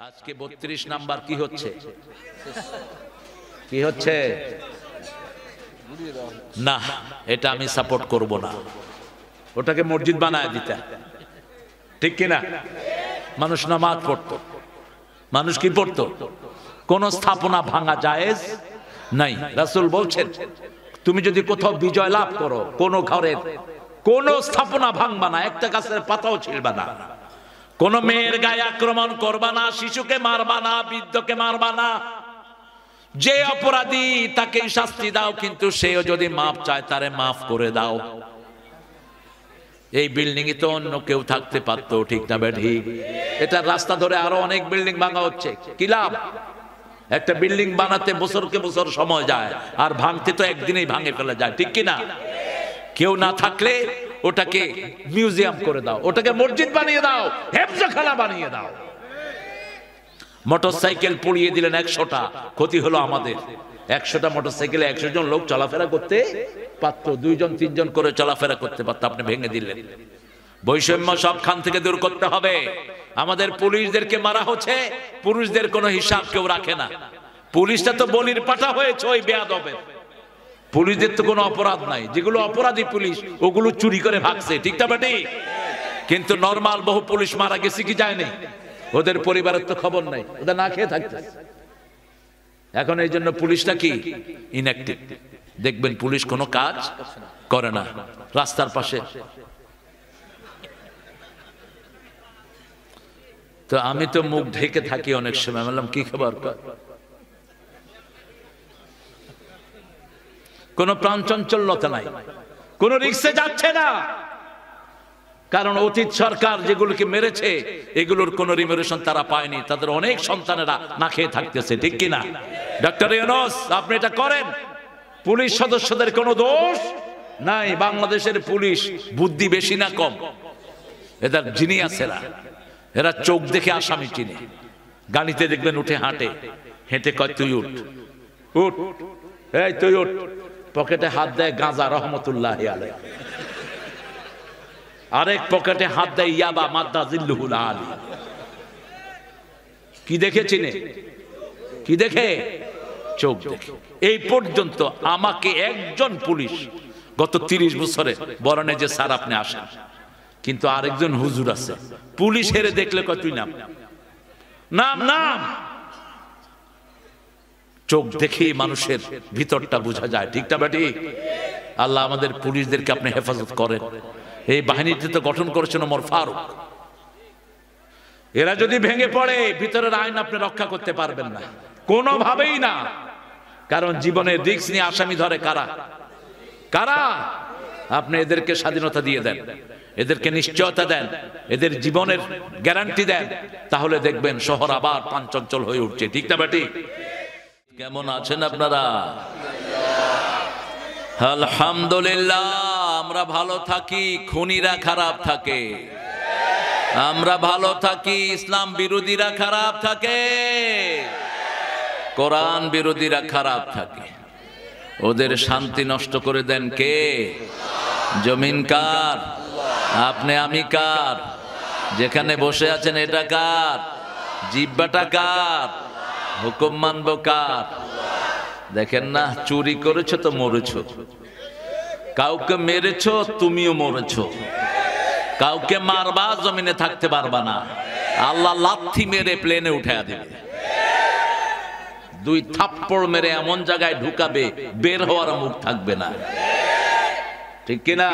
আজকে ৩২ নাম্বার কি হচ্ছে কি হচ্ছে না, এটা আমি সাপোর্ট করব না। ওটাকে মসজিদ বানায় দিতে, ঠিক কিনা? মানুষ নামাজ পড়তো, মানুষ কি পড়তো? কোন স্থাপনা ভাঙা জায়েজ নাই। রাসূল বলছেন তুমি যদি কোথাও বিজয় লাভ করো, কোন ঘরের কোন স্থাপনা ভাঙবা না, একটা গাছের পাতাও ছিঁড়বা না, কোন মেয়ের গায়ে আক্রমণ করবা না, শিশুকে মারবা না, বৃদ্ধকে মারবা না। যে অপরাধী তাকে শাস্তি দাও, কিন্তু সেও যদি মাফ চায় তারে মাফ করে দাও। এই বিল্ডিং এ তো অন্য কেউ থাকতে পারতো, ঠিক না বেঠি? এটা রাস্তা ধরে আরো অনেক বিল্ডিং ভাঙা হচ্ছে, কি লাভ? একটা বিল্ডিং বানাতে বছরকে বছর সময় যায়, আর ভাঙতে তো একদিনেই ভাঙে ফেলে যায়, ঠিক কিনা? কেউ না থাকলে ওটাকে মিউজিয়াম করে দাও, ওটাকে মসজিদ বানিয়ে দাও, হেফজখানা বানিয়ে দাও। মোটরসাইকেল পুড়িয়ে দিলেন 100টা, ক্ষতি হলো আমাদের। 100টা মোটরসাইকেলে 100 জন লোক চলাফেরা করতে পারতো, 2 জন 3 জন করে চলাফেরা করতে পারতো, আপনি ভেঙে দিলেন। বৈষম্য সবখান থেকে দূর করতে হবে। আমাদের পুলিশদেরকে মারা হচ্ছে, পুরুষদের কোনো হিসাব কেউ রাখে না। পুলিশটা তো বলির পাঠা হয়েছে ওই বেয়াদবের। পুলিশদের তো কোনো অপরাধ নাই, যেগুলো অপরাধী পুলিশ ওগুলো চুরি করে ভাগছে, ঠিক না বেটি? কিন্তু নরমাল বহু পুলিশ মারা গেছে কি যায়নি? ওদের পরিবারের তো খবর নাই, ওদের না খেয়ে থাকতে। এখন এই জন্য পুলিশটা কি ইনঅ্যাক্টিভ। দেখবেন পুলিশ কোনো কাজ করে না। রাস্তার পাশে তো আমি তো মুখ ঢেকে থাকি অনেক সময়, বললাম কি খবর, কোন প্রাণচঞ্চলতা নাই, কোন রিক্সে যাচ্ছে না। কারণ অতীত সরকার যেগুলোকে মেরেছে এগুলোর কোন রিমিউনারেশন তারা পায়নি, তাদের অনেক সন্তানেরা না খেয়ে থাকতেছে, ঠিক কিনা? ডক্টর ইউনূস আপনি এটা করেন, পুলিশ সদস্যদের কোনো দোষ নাই। বাংলাদেশের পুলিশ বুদ্ধি বেশি না কম? এদের জিনিয়াস এরা, এরা চোখ দেখে আসামি চিনে। গাড়িতে দেখবেন উঠে হাঁটে, হেঁটে কয় তুই উঠ, উঠ, এই তুই উঠ, পকেটে হাত দেয় গাঁজা রহমতুল্লাহি আলাইহি, আরেক পকেটে হাত দেয় ইয়াবা মাদ্দা জিল্লুহুল আলী। কি দেখে চিনে? কি দেখে? চোখ দেখে। এই পর্যন্ত আমাকে একজন পুলিশ গত 30 বছরে বরণে যে স্যার আপনি আসেন, কিন্তু আরেকজন হুজুর আছে পুলিশ হেরে দেখলে কয় তুই নাম, নাম, নাম। চোখ দেখে মানুষের ভিতরটা বোঝা যায়, ঠিক না বেটি? আল্লাহ আমাদের পুলিশদেরকে আপনি হেফাজত করেন। এই বাহিনীটি তো গঠন করেছেন ওমর ফারুক। এরা যদি ভেঙে পড়ে ভিতরের আইন আপনি রক্ষা করতে পারবেন না, কোনোভাবেই না। কারণ জীবনের রিস্ক নিয়ে আসামি ধরে কারা? কারা? আপনি এদেরকে স্বাধীনতা দিয়ে দেন, এদেরকে নিশ্চয়তা দেন, এদের জীবনের গ্যারান্টি দেন, তাহলে দেখবেন শহর আবার প্রাণচঞ্চল হয়ে উঠছে, ঠিক না বেটি? কেমন আছেন আপনারা? আলহামদুলিল্লাহ। আমরা ভালো থাকি, খুনিরা খারাপ থাকে। আমরা ভালো থাকি, ইসলাম বিরোধীরা খারাপ থাকে, কোরআন বিরোধীরা খারাপ থাকে। ওদের শান্তি নষ্ট করে দেন কে? জমিন কার? আপনি আমি কার? যেখানে বসে আছেন এটা কার? জিহ্বাটা কার? হুকুম মানব কার? দেখেন না, চুরি করেছো তো মরেছো, কাউকে মেরেছো তুমিও মরেছো, কাউকে মারবা জমিনে থাকতে পারবা না, আল্লাহ লাথি মেরে প্লেনে উঠে দেবে, 2 থাপ্পড় মেরে এমন জায়গায় ঢুকাবে বের হওয়ার মুখ থাকবে না, ঠিক কিনা?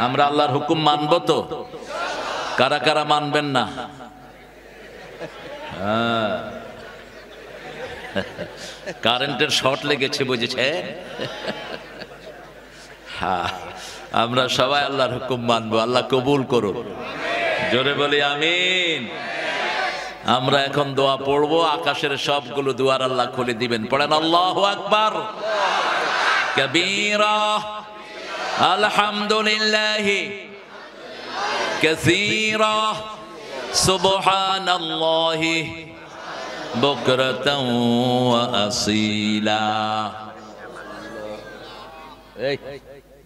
আমরা আল্লাহর হুকুম মানবো তো? কারা কারা মানবেন না? কারেন্টের শর্ট লেগেছে বুঝেছে? হ্যাঁ, আমরা সবাই আল্লাহর হুকুম মানবো। আল্লাহ কবুল করুন, জোরে বলি আমিন। আমরা এখন দোয়া পড়বো, আকাশের সবগুলো দুয়ার আল্লাহ খুলে দিবেন। পড়েন আল্লাহু আকবার কাবীরা, আলহামদুলিল্লাহি কাসীরা, সুবহানাল্লাহি বুকরাতাও ওয়া আসীলা। এই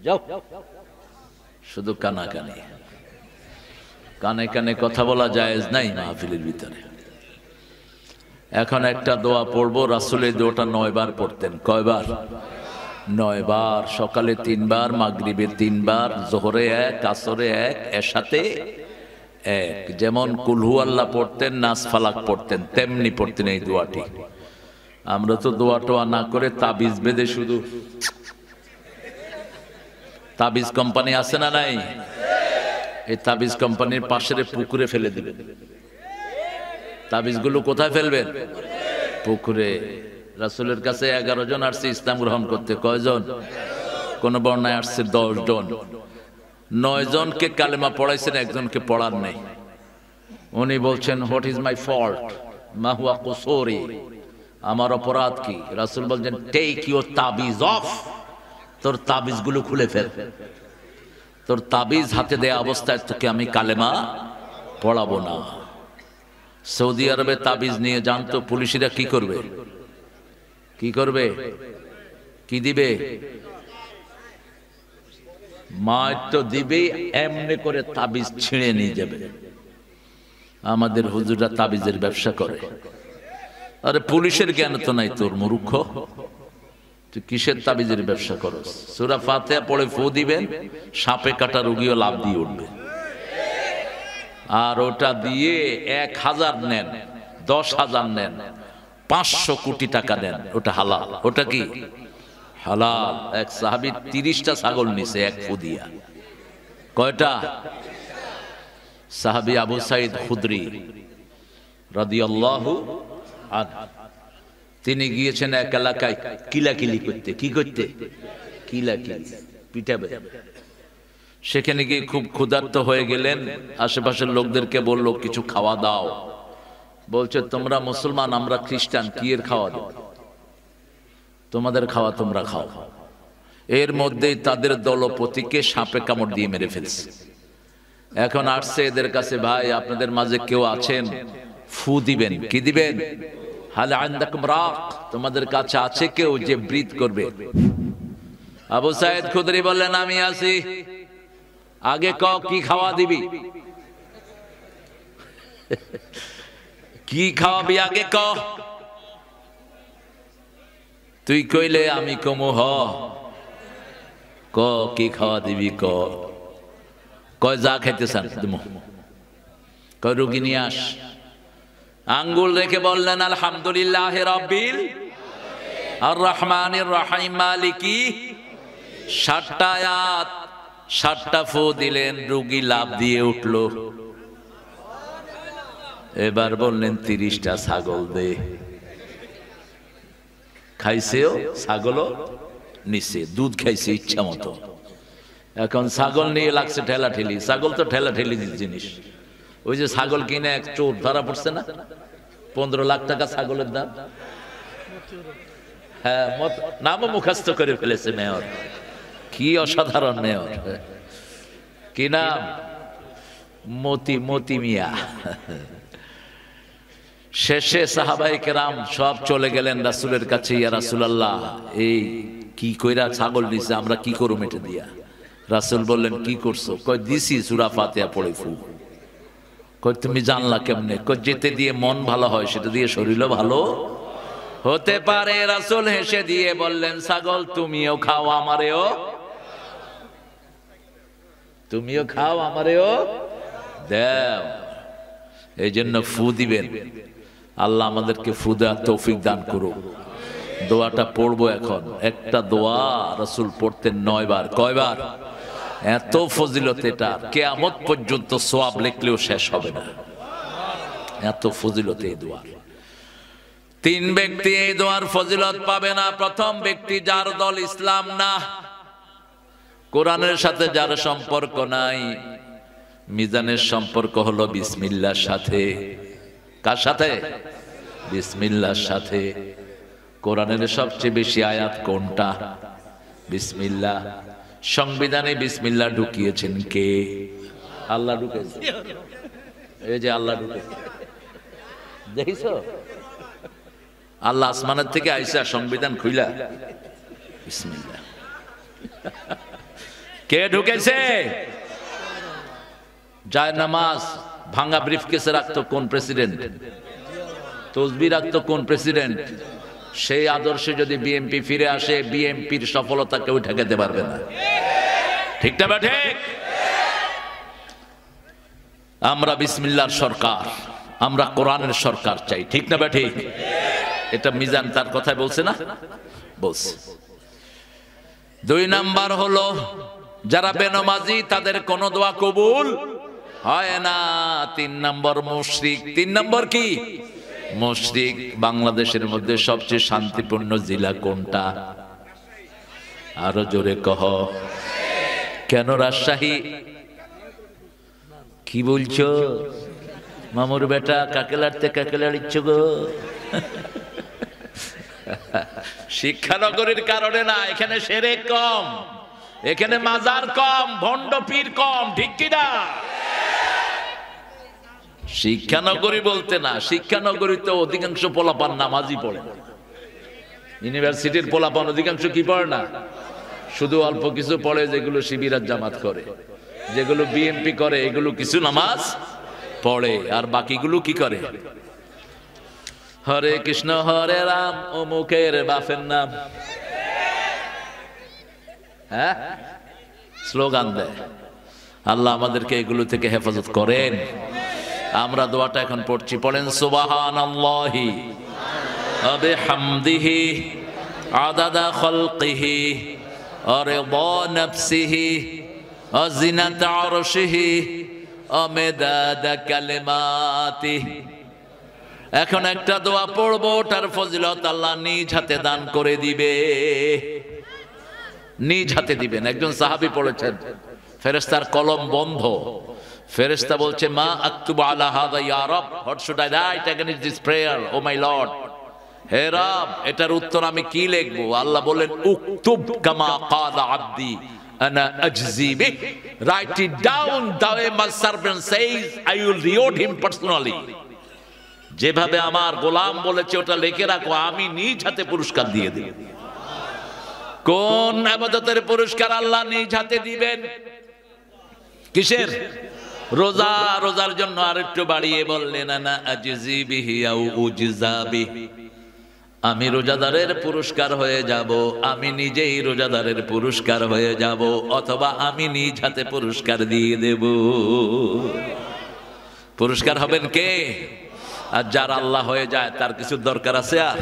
যাও, শুধু কানাকানি, কানে কানে কথা বলা জায়েজ নাই মাহফিলের ভিতরে। এখন একটা দোয়া পড়বো, রাসূলের দোয়াটা 9 বার পড়তেন। কয়বার? 9 বার। সকালে 3 বার, মাগরিবে 3 বার, জোহরে 1, আসরে 1, এশাতে 1। যেমন কুল হু আল্লাহ পড়তেন, নাস ফালাক পড়তেন, তেমনি পড়তেন এই দোয়াটি। আমরা তো দোয়া টোয়া না করে তাবিজ বেঁধে শুধু, তাবিজ কোম্পানি আছে না নাই? এই তাবিজ কোম্পানির পাশের পুকুরে ফেলে দিবেন। তাবিজগুলো কোথায় ফেলবেন? পুকুরে। রাসূলের কাছে 11 জন আসছে ইসলাম গ্রহণ করতে। কয়জন? কোন বর্ণায় আসছে 10 জন। 9 জনকে কালেমা পড়াইছেন, একজনকে পড়ার নেই। উনি বলছেন, হোয়াট ইজ মাই ফল্ট, মা হুয়া কুসুরি, আমার অপরাধ কি? রাসূল বলছেন, টেক ইউর তাবিজ অফ, তোর তাবিজগুলো খুলে ফেল। তোর তাবিজ হাতে দেয়া অবস্থায় তোকে আমি কালেমা পড়াবো না। সৌদি আরবে তাবিজ নিয়ে জানতো পুলিশরা কি করবে? কি করবে? কি দিবে? মার তো দিবে, এমনি করে তাবিজ ছিঁড়ে নিয়ে যাবে। আমাদের হুজুররা তাবিজের ব্যবসা করে। আরে পুলিশের জ্ঞান তো নাই তোর, মূর্খ। তুই কিসের তাবিজের ব্যবসা করস? সূরা ফাতিহা পড়ে ফু দিবেন, সাপে কাটা রোগীও লাভ দিয়ে উঠবে। আর ওটা দিয়ে 1000 নেন, 10,000 নেন, 500 কোটি টাকা নেন, ওটা হালাল। ওটা কি হালাল? এক সাহাবী 30টা ছাগল নিছে এক ফু দিয়া। কয়টা? সাহাবী আবু সাঈদ খুদরি রাদিয়াল্লাহু আনহু, তিনি গিয়েছেন এক এলাকায় কিলাকিলি করতে। কি করতে? কিলাকিলি, পিটাবে। সেখানে গিয়ে খুব ক্ষুধার্ত হয়ে গেলেন। আশেপাশের লোকদেরকে বলল, কিছু খাওয়া দাও। বলছে, তোমরা মুসলমান, আমরা খ্রিস্টান, কি এর খাওয়া দাও? তোমাদের খাওয়া তোমরা খাও। এর মধ্যেই তাদের দলপতিকে সাপে কামড় দিয়ে মেরে ফেলছে। এখন আসছে এদের কাছে, ভাই আপনাদের মাঝে কেউ আছেন, ফু দিবেন। কি দিবেন? হাল আনদাকুম রাক, তোমাদের কাছে আছে কেউ যে ব্রিথ করবে? আবু সাঈদ খুদরি বললেন, আমি আছি। আগে ক, কি খাওয়া দিবি? কি খাওয়াবি আগে ক। তুই কইলে আমি কমু, হ ক, কি খাওয়া দিবি ক। কয় যা খাইতে চান দিমু। কয় রুগী নিয়ে আস। আঙ্গুল রেখে বললেন, আলহামদুলিল্লাহ রাব্বিল আর রহমানির রহিম মালিকি। 7টা আয়াত, 7টা ফু দিলেন, রুগী লাভ দিয়ে উঠল। এবার বললেন, 30টা ছাগল দে। খাইছেও, ছাগলও নিছে, দুধ খাইছে ইচ্ছা মতো। এখন ছাগল নিয়ে লাগছে ঠেলা ঠেলি। ছাগল তো ঠেলা ঠেলি জিনিস। ওই যে ছাগল কিনে এক চোর ধরা পড়ছে না, 15 লাখ টাকা ছাগলের দাম। হ্যাঁ, নামও মুখস্থ করে ফেলেছে মেয়র। কি অসাধারণ মেয়র! কি নাম? মতি মিয়া। শেষে সাহাবায়ে কেরাম সব চলে গেলেন রাসূলের কাছে। ইয়া রাসূলুল্লাহ, এই কি কইরা ছাগল নিছে, আমরা কি করব এটা দিয়া? রাসূল বললেন, কি করছো? কয় দিছি সূরা ফাতিহা পড়ে ফু। কয় তুমি জানলা কেমনে? কয় যেতে দিয়ে মন ভালো হয়, সেটা দিয়ে শরীরও ভালো হতে পারে। রাসূল হেসে দিয়ে বললেন, ছাগল তুমিও খাও, আমারেও তুমিও খাও, আমারেও দাও। এই জন্য ফু দিবেন। আল্লাহ আমাদেরকে ফু দেওয়ার তৌফিক দান করুক। দোয়াটা পড়বো এখন। একটা দোয়া রাসূল পড়তেন 9 বার। কয়বার? এত ফজিলত, এটা কিয়ামত পর্যন্ত সওয়াব লিখলেও শেষ হবে না। এত ফজিলত এই দোয়ার। 3 ব্যক্তি এই দোয়ার ফজিলত পাবে না। প্রথম ব্যক্তি, যার দল ইসলাম না, কোরআনের সাথে যার সম্পর্ক নাই। মিজানের সম্পর্ক হলো বিসমিল্লাহর সাথে। কার সাথে? বিসমিল্লাহর সাথে। কোরআনের সবচেয়ে বেশি আয়াত কোনটা? বিসমিল্লাহ। সংবিধানে বিসমিল্লাহ ঢুকিয়েছেন কে? আল্লাহ ঢুকেছে। এই যে আল্লাহ ঢুকেছে, দেখিছো? আল্লাহ আসমানের থেকে আইসা সংবিধান খুইলা বিসমিল্লাহ। কে ঢুকেছে? যায় নামাজ ভাঙা ব্রিফকেসে রাখতো কোন প্রেসিডেন্ট? তসবিহ রাখতো কোন প্রেসিডেন্ট? সেই আদর্শে যদি বিএনপি ফিরে আসে, বিএনপির সফলতা কেউ ঠেকাতে পারবে না। ঠিক না বা ঠিক? আমরা বিসমিল্লাহর সরকার, আমরা কোরআনের সরকার চাই। ঠিক না বা ঠিক? এটা মিজান তার কথায় বলছে না? বলছে। 2 নাম্বার হলো যারা বেনমাজি, তাদের কোন দোয়া কবুল হয় না। 3 নাম্বার মুশরিক। 3 নাম্বার কি? মুশরিক। বাংলাদেশের মধ্যে সবচেয়ে শান্তিপূর্ণ জেলা কোনটা? আরো জোরে কহ। কেন রাজশাহী? কি বলছো মামুর বেটা? কাকে লাড়িচ্ছ গো? শিক্ষানগরীর কারণে না, এখানে শিরক কম, এখানে মাজার কম, ভণ্ড পীর কম। ঠিক কিনা? শিক্ষানগরী বলতে না, শিক্ষানগরীতে অধিকাংশ পোলাপান নামাজি পড়ে। ইউনিভার্সিটির পোলাপান অধিকাংশ কি পড়ে না? শুধু অল্প কিছু পড়ে, যেগুলো শিবির আর জামাত করে, যেগুলো বিএনপি করে, এগুলো কিছু নামাজ পড়ে, আর বাকিগুলো কি করে? হরে কৃষ্ণ হরে রাম, অমুকের বাপের নাম, হ্যাঁ, স্লোগান দেয়। আল্লাহ আমাদেরকে এগুলো থেকে হেফাজত করেন। আমরা দোয়াটা এখন পড়ছি, পড়েন সুবহানাল্লাহি ওয়া বিহামদিহি আদাদা খালকিহি ওয়া রিদা নাফসিহি ওয়া জিনাতা আরশিহি ওয়া মিদাদা কালিমাতিহি। এখন একটা দোয়া পড়বো, ওটার ফজিলত আল্লাহ নিজ হাতে দান করে দিবে, নিজ হাতে দিবেন। একজন সাহাবী পড়েছেন, ফেরেশতার কলম বন্ধ, ফেরেশতা বলছে মা আকতুবু আলা হাযা ইয়া রব, what should I write against this prayer O my lord. হে রব, এটার উত্তর আমি কি লিখবো? আল্লাহ বলেন উকতুব কামা ক্বালা আবদি আনা আজজি বিহ, right it down the way my servant সেইজ I will reward him personally. যেভাবে আমার গোলাম বলেছে ওটা লিখে রাখো, আমি নিজ হাতে পুরস্কার দিয়ে দেব। কোন ইবাদতের পুরস্কার আল্লাহ নিজ হাতে দিবেন? কিসের? রোজা। রোজার জন্য আরেকটু বাড়িয়ে বললেন আনা আজজি বিহি আও উজজা বিহি, আমি রোজাদারের পুরস্কার হয়ে যাব, আমি নিজেই রোজাদারের পুরস্কার হয়ে যাব, অথবা আমি নিজ হাতে পুরস্কার দিয়ে দেব। পুরস্কার হবেন কে? আর যার আল্লাহ হয়ে যায় তার কিছু দরকার আছে? আর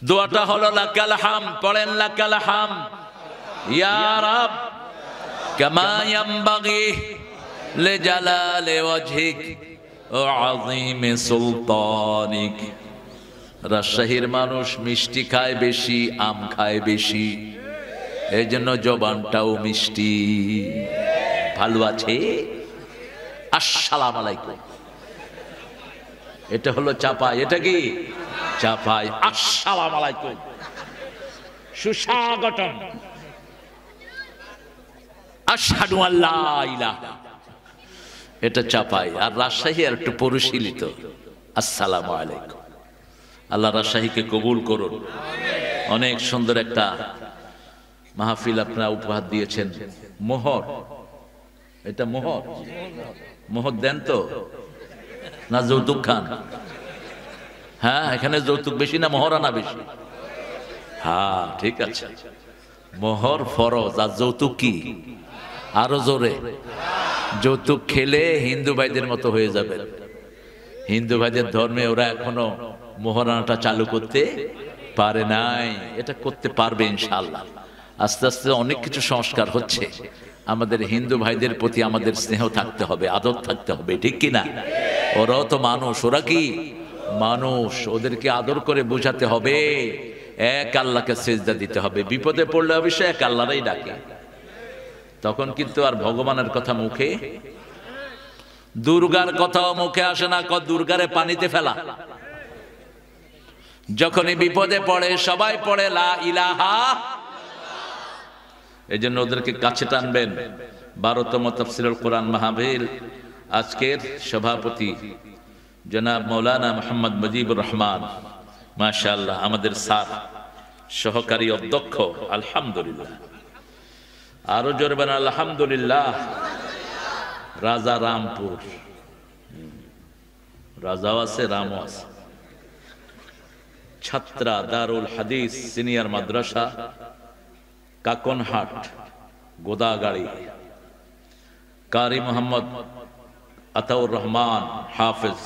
দোয়াটা হলো লাকাল হাম, পড়েন লাকাল হাম ইয়া রব কামা ইয়ামবাগি লিজালালি ওয়াজহিক ওয়া আযীমি সুলতানিক। রাজশাহীর মানুষ মিষ্টি খায় বেশি, আম খায় বেশি, এই জন্য জবানটাও মিষ্টি। ভালো আছে? আসসালামু আলাইকুম। এটা হলো চাপাই। এটা কি? চাপাই। আসসালামু আলাইকুম, সুস্বাগতম, আশহাদু আল্লা ইলাহা, এটা চাপাই। আর রাজশাহী আর একটু পরিশীলিত, আসসালামু আলাইকুম। আল্লাহ রাজশাহীকে কবুল করুন। অনেক সুন্দর একটা মাহফিল আপনারা উপহার দিয়েছেন। মোহর, এটা মোহর, মোহর দেন তো না যৌতুক খান? হ্যাঁ, এখানে যৌতুক বেশি না মোহরানা বেশি? হ্যাঁ, ঠিক আছে। মোহর ফরজ, আর যৌতুক কি? আরো জোরে। যৌতুক খেলে হিন্দু ভাইদের মতো হয়ে যাবে। হিন্দু ভাইদের ধর্মে ওরা এখনো মোহরানাটা চালু করতে পারে নাই, এটা করতে পারবে ইনশাআল্লাহ। আস্তে আস্তে অনেক কিছু সংস্কার হচ্ছে। আমাদের হিন্দু ভাইদের প্রতি আমাদের স্নেহ থাকতে হবে, আদর থাকতে হবে, ঠিক কিনা? ওরাও তো মানুষ, ওরা কি মানুষ, ওদেরকে আদর করে বোঝাতে হবে, এক আল্লাহকে সিজদা দিতে হবে। বিপদে পড়লে অবশ্যই এক আল্লাহরই ডাকে, তখন কিন্তু আর ভগবানের কথা মুখে, দুর্গার কথাও মুখে আসে না। দুর্গারে পানিতে ফেলা। যখনই বিপদে পড়ে সবাই পড়ে লা ইলাহা। এই জন্য ওদেরকে কাছে টানবেন। 12তম তাফসীরুল কোরআন মাহফিল আজকের সভাপতি জনাব মাওলানা মোহাম্মদ মুজিবুর রহমান, মাশাআল্লাহ, আমাদের স্যার, সহকারী অধ্যক্ষ, আলহামদুলিল্লাহ, আরো জোরে বলেন আলহামদুলিল্লাহ। রাজা রামপুর, রাজাও আছে, রামও আছে। ছাত্রা দারুল হাদিস সিনিয়র মাদ্রাসা, কাকনহাট, গোদাগাড়ি। কারি মোহাম্মদ আতাউর রহমান হাফেজ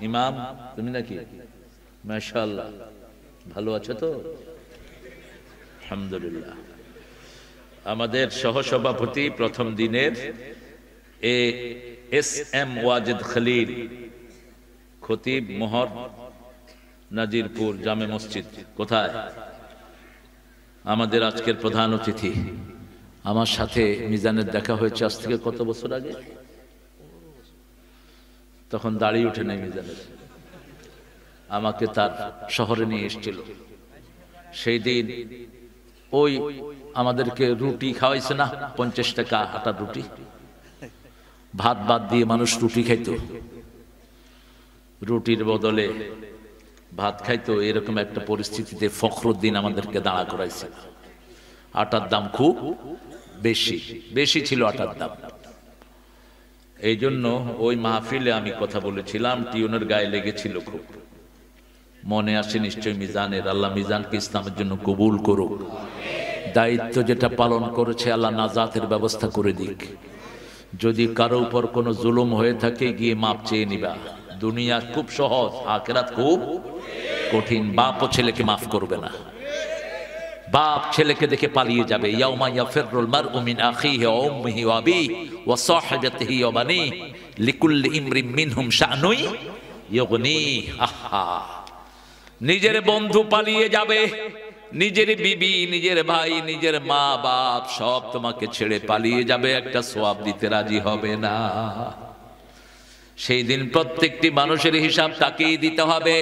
ইমাম, তুমি নাকি? মাশাআল্লাহ, ভালো আছো তো? আলহামদুলিল্লাহ। আমাদের সহসভাপতি প্রথম দিনের এস.এম. ওয়াজেদ খলিল, খতিব মোহর নাজিরপুর জামে মসজিদ। কোথায়? আমাদের আজকের প্রধান অতিথি। আমার সাথে মিজানের দেখা হয়েছে আজ থেকে কত বছর আগে, তখন দাড়ি উঠে নাই মিজানের। আমাকে তার শহরে নিয়ে এসেছিল। সেই দিন ওই আমাদেরকে রুটি খাওয়াইছে না, 50 টাকা আটার রুটি, ভাত বাদ দিয়ে মানুষ রুটি খাইতো, রুটির বদলে ভাত খাইতো। এরকম একটা পরিস্থিতিতে ফখরুদ্দিন আমাদেরকে দাঁড়া করাইছে। আটার দাম খুব বেশি ছিল আটার দাম। এই জন্য ওই মাহফিলে আমি কথা বলেছিলাম, টিউনের গায়ে লেগেছিল খুব। মনে আসে নিশ্চয় মিজানের। আল্লাহ মিজানকে ইসলামের জন্য কবুল করুক। দায়িত্ব যেটা পালন করেছে আল্লাহ নাজাতের ব্যবস্থা করে দিক। যদি কারো উপর কোনো জুলুম হয়ে থাকে গিয়ে মাপ চেয়ে নিবা। দুনিয়া খুব সহজ, আখিরাত খুব কঠিন। বাপও ছেলেকে মাফ করবে না, বাপ ছেলেকে দেখে পালিয়ে যাবে। ইয়াউমা ইয়াফিরুল মারউ মিন আখিহি ওয়া উম্মিহি ওয়া আবিহি ওয়া সাহিবাতিহি ওয়া বানিহি লিকুল্লি ইমরিন মিনহুম শা'নুন ইউগনি। আহা, নিজের বন্ধু পালিয়ে যাবে, নিজের বিবি, নিজের ভাই, নিজের মা বাপ সব তোমাকে ছেড়ে পালিয়ে যাবে, একটা সওয়াব দিতে রাজি হবে না। সেই দিন প্রত্যেকটি মানুষের হিসাব তাকেই দিতে হবে।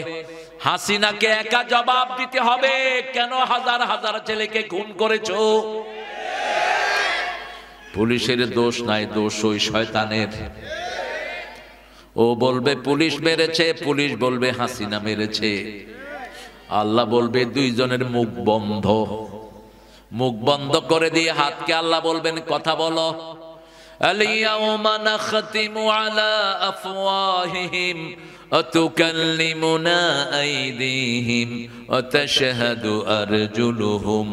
হাসিনাকে একা জবাব দিতে হবে, কেন হাজার হাজার ছেলেকে খুন করেছো। পুলিশের দোষ নাই, দোষ ওই শয়তানের। ও বলবে পুলিশ মেরেছে, পুলিশ বলবে হাসিনা মেরেছে। আল্লাহ বলবে দুইজনের মুখ বন্ধ। মুখ বন্ধ করে দিয়ে হাতকে আল্লাহ বলবেন কথা বলো। اليوم نختم على أفواههم وتكلمنا أيديهم وتشهد أرجلهم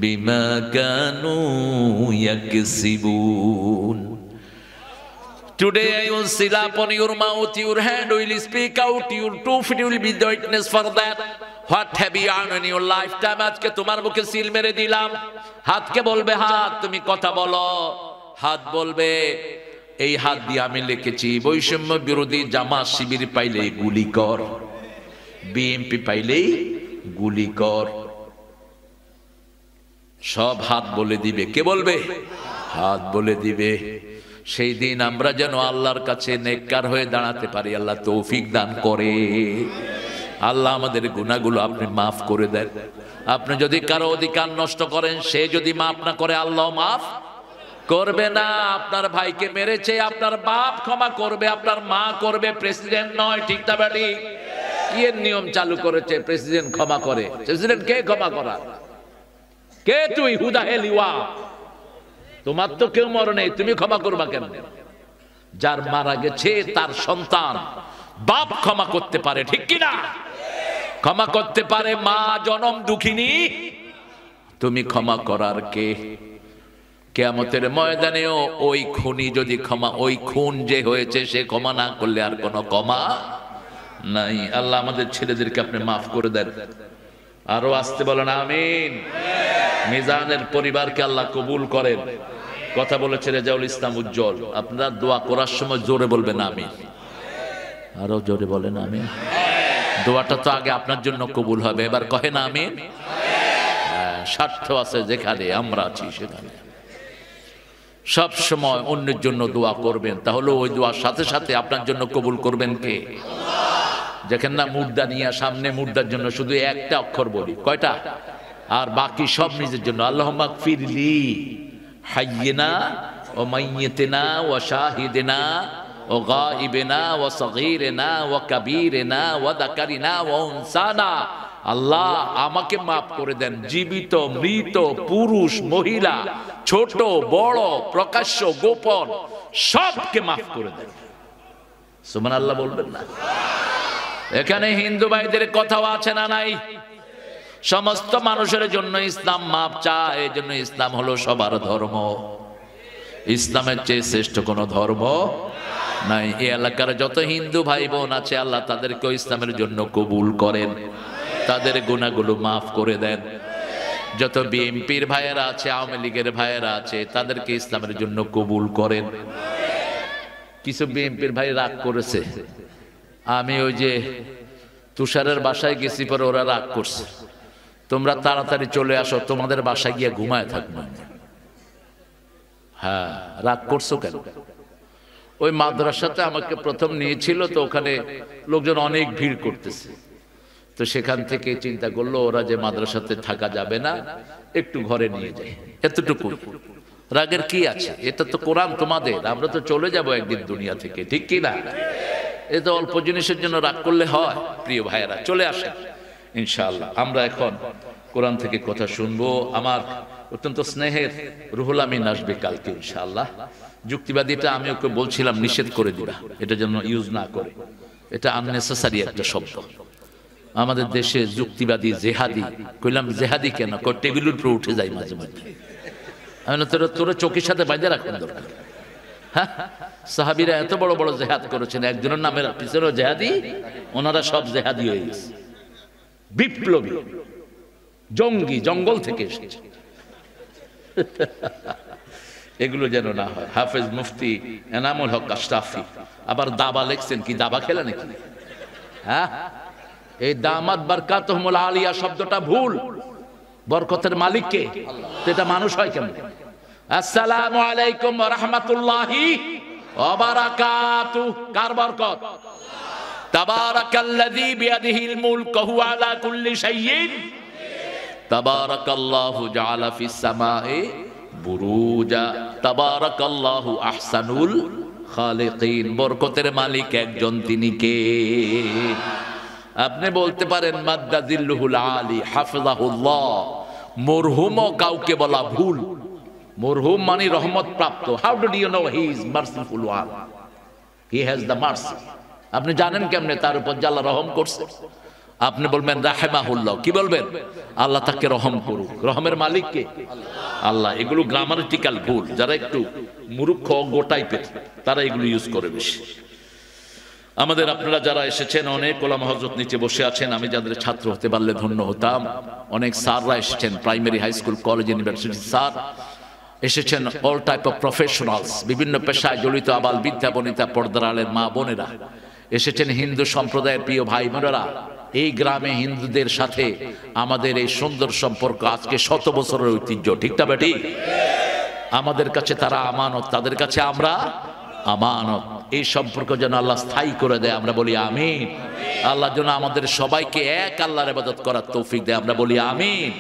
بما كانوا يكسبون. Today I will seal upon your mouth, your hand will speak out, your two feet will be the witness for that. What have you earned in your lifetime? আজকে তোমার মুখে সিল মেরে দিলাম। হাতকে বলবে হাত তুমি কথা বলো। হাত বলবে এই হাত দিয়ে আমি লিখেছি বৈষম্য বিরোধী জামাত শিবির পাইলেই গুলি কর, বিএনপি পাইলেই গুলি কর। সব হাত বলে দিবে। কে বলবে? হাত বলে দিবে। সেই দিন আমরা যেন আল্লাহর কাছে নেককার হয়ে দাঁড়াতে পারি, আল্লাহ তৌফিক দান করে। আল্লাহ আমাদের গুনাহগুলো আপনি মাফ করে দেন। আপনি যদি কারো অধিকার নষ্ট করেন, সে যদি মাফ না করে আল্লাহ মাফ করবে না। আপনার ভাইকে মেরেছে, আপনার বাপ ক্ষমা করবে, আপনার মা করবে, প্রেসিডেন্ট নয়। ঠিক না বেটি? কি এর নিয়ম চালু করেছে প্রেসিডেন্ট ক্ষমা করে? প্রেসিডেন্ট কে ক্ষমা করা? কে তুই? হু দা হেল ইউ আর? তোমার তো কেউ মরে নেই, তুমি ক্ষমা করবা কেন? যার মারা গেছে তার সন্তান বাপ ক্ষমা করতে পারে, ঠিক কি না? ক্ষমা করতে পারে মা জনম দুঃখিনী, তুমি ক্ষমা করার কে? কিয়ামতের ময়দানেও ওই খুনি যদি ক্ষমা, ওই খুন যে হয়েছে সে ক্ষমা না করলে আর কোনো ক্ষমা নাই। আল্লাহ আমাদের ছেলেদেরকে আপনি মাফ করে দেন। আরো আসতে বলেন আমিন। মিজানের পরিবারকে আল্লাহ কবুল করেন। কথা বলেছে রেজাউল ইসলাম উজ্জ্বল। আপনারা দোয়া করার সময় জোরে বলবেন আমিন। আরো জোরে বলেন আমিন। দোয়াটা তো আগে আপনার জন্য কবুল হবে, এবার কহেন আমিন। স্বার্থ আছে যেখানে, আমরা আছি সেখানে। সব সময় অন্যের জন্য দোয়া করবেন, তাহলে ওই দোয়ার সাথে সাথে আপনার জন্য কবুল করবেন কে? দেখেন না মুর্দা নিয়ে সামনে, মুর্দার জন্য শুধু একটা অক্ষর বলি, কয়টা? আর বাকি সব নিজের জন্য। আল্লাহুম্মা গফিরলি হাইয়িনা ওয়া মাইয়িতিনা ওয়া শাহিদিনা ওয়া গায়িবিনা ওয়া সগীরিনা ওয়া কাবীরিনা ওয়া যাকারিনা ওয়া উনসানা। আল্লাহ আমাকে মাফ করে দেন, জীবিত মৃত, পুরুষ মহিলা, ছোট বড়, প্রকাশ্য গোপন, সবকে মাফ করে দেন। সুবহানাল্লাহ বলবেন না? এখানে হিন্দু ভাইদের কথাও আছে না নাই? সমস্ত মানুষের জন্য ইসলাম মাপ চায়, এই জন্য ইসলাম হলো সবার ধর্ম। ইসলামের চেয়ে শ্রেষ্ঠ কোনো ধর্ম নাই। এই এলাকার যত হিন্দু ভাই বোন আছে আল্লাহ তাদেরকে ইসলামের জন্য কবুল করেন, তাদের গুনাহগুলো মাফ করে দেন। যত বিএনপির ভাইয়েরা আছে, আওয়ামী লীগের ভাইয়েরা আছে, তাদেরকে ইসলামের জন্য কবুল করেন। কিছু বিএনপির ভাই রাগ করেছে, আমি ওই যে তুষারের বাসায় গেছি, পরে ওরা রাগ করছে, তোমরা তাড়াতাড়ি চলে আসো, তোমাদের বাসায় গিয়ে ঘুমায় থাকবো। হ্যাঁ, রাগ করছো কেন? ওই মাদ্রাসাতে আমাকে প্রথম নিয়েছিল, তো ওখানে লোকজন অনেক ভিড় করতেছে, তো সেখান থেকে চিন্তা করলো ওরা যে মাদ্রাসাতে থাকা যাবে না, একটু ঘরে নিয়ে যায়, এতটুকু। রাগের কি আছে? এটা তো কোরআন তোমাদের, আমরা তো চলে যাব একদিন দুনিয়া থেকে, ঠিক কি না? এ তো অল্প জিনিসের জন্য রাগ করলে হয়? প্রিয় ভাইয়েরা, চলে আসেন ইনশাআল্লাহ। আমরা এখন কোরআন থেকে কথা শুনবো। আমার অত্যন্ত স্নেহের রুহুল আমিন আসবে কালকে ইনশাআল্লাহ। যুক্তিবাদীটা আমি ওকে বলছিলাম নিষেধ করে দিবা, এটা যেন ইউজ না করে, এটা আননেসেসারি একটা শব্দ। আমাদের দেশে যুক্তিবাদী জেহাদি, কইলাম জেহাদি কেন? টেবিলের উপরে উঠে যায় মাঝে মাঝে। আমি তোরা চোখের সাথে বাইরে রাখবেন দরকার। হ্যাঁ, সাহাবীরা এত বড় বড় জেহাদ করেছেন, একজনের নামের পিছনেও জেহাদি, ওনারা সব জেহাদি হয়ে গেছে, বিপ্লবী জঙ্গি, জঙ্গল থেকে এসেছে। এগুলো যেন না হয়। হাফেজ মুফতি এনামুল হক আশরাফি আবার দাবা লেখছেন, কি দাবা খেলা নাকি? হ্যাঁ, এই দামাত বারকাতুহুমুল আলিয়া শব্দটা ভুল। বরকতের মালিক কে? এটা মানুষ হয় কেমন? আসসালামু আলাইকুম ওয়া রাহমাতুল্লাহি ওয়া বারাকাতুহু। কার বরকত? তাবারাকাল্লাযী বিয়াদিহিল মুলক ওয়া হুয়া আলা কুল্লি শাইইন। তাবারাকাল্লাহু জাআলা ফিস সামাই বুরুজা। তাবারাকাল্লাহু আহসানুল খালিকিন। বরকতের মালিক একজন, তিনি কে? আপনি বলতে পারেন মাদ্দাজিল্লুহুল আলী হাফিজাহুল্লাহ, মরহুমও কাউকে বলা ভুল। মরহুম মানে রহমত প্রাপ্ত। How do you know he is merciful one? He has the mercy. আপনি জানেন কেমনে তার উপর যে আল্লাহ রহম করছে? আপনি বলবেন রাহেমাহুল্লাহ। কি বলবেন? আল্লাহ তাকে রহম করুক। রহমের মালিক কে? আল্লাহ। এগুলো গ্রামাটিক্যাল ভুল। যারা একটু মূর্খ অজ্ঞ টাইপের, তারা এগুলো ইউজ করে বেশি। আমাদের আপনারা যারা এসেছেন, অনেক ওলামা হযরত নিচে বসে আছেন, আমি যাদের ছাত্র হতে পারলে ধন্য হতাম। অনেক স্যাররা এসেছেন, primary, high school, college, university sir এসেছেন, অল টাইপ অফ প্রফেশনালস, বিভিন্ন পেশায় জড়িত আবাল বিদ্যা বনিতা, পর্দার আলের মা বোনেরা এসেছেন, হিন্দু সম্প্রদায়ের প্রিয় ভাই বোনেরা। এই গ্রামে হিন্দুদের সাথে আমাদের এই সুন্দর সম্পর্ক আজকে 100 বছরের ঐতিহ্য, ঠিক না বেটি? আমাদের কাছে তারা আমানত, তাদের কাছে আমরা আমানত। এই সম্পর্ক যেন আল্লাহ স্থায়ী করে দেয়, আমরা বলি আমিন। আল্লাহ যেন আমাদের সবাইকে এক আল্লাহর ইবাদত করার তৌফিক দেয়, আমরা বলি আমিন।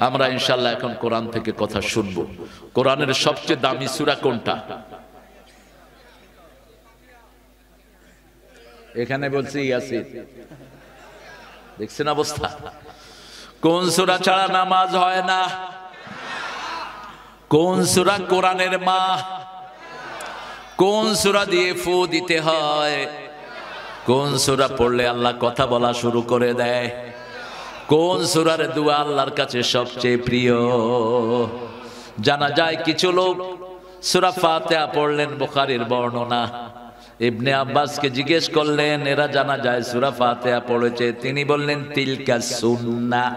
আমরা ইনশাআল্লাহ এখন কোরআন থেকে কথা শুনবো। কোরআনের সবচেয়ে দামি সূরা কোনটা? এখানে বলছি ইয়াসিন। দেখছেন অবস্থা? কোন সূরা ছাড়া নামাজ হয় না? কোন সূরা কোরআনের মা? কোন সূরা দিয়ে ফু দিতে হয়? কোন সূরা পড়লে আল্লাহ কথা বলা শুরু করে দেয়? কোন সূরার দোয়া আল্লাহর কাছে সবচেয়ে প্রিয়? জানা যায় কিছু লোক সূরা ফাতিহা পড়লেন, বুখারীর বর্ণনা। ইবনে আব্বাসকে জিজ্ঞেস করলেন, এরা জানা যায় সূরা ফাতিহা পড়েছে, তিনি বললেন তিলকা সুন্নাহ,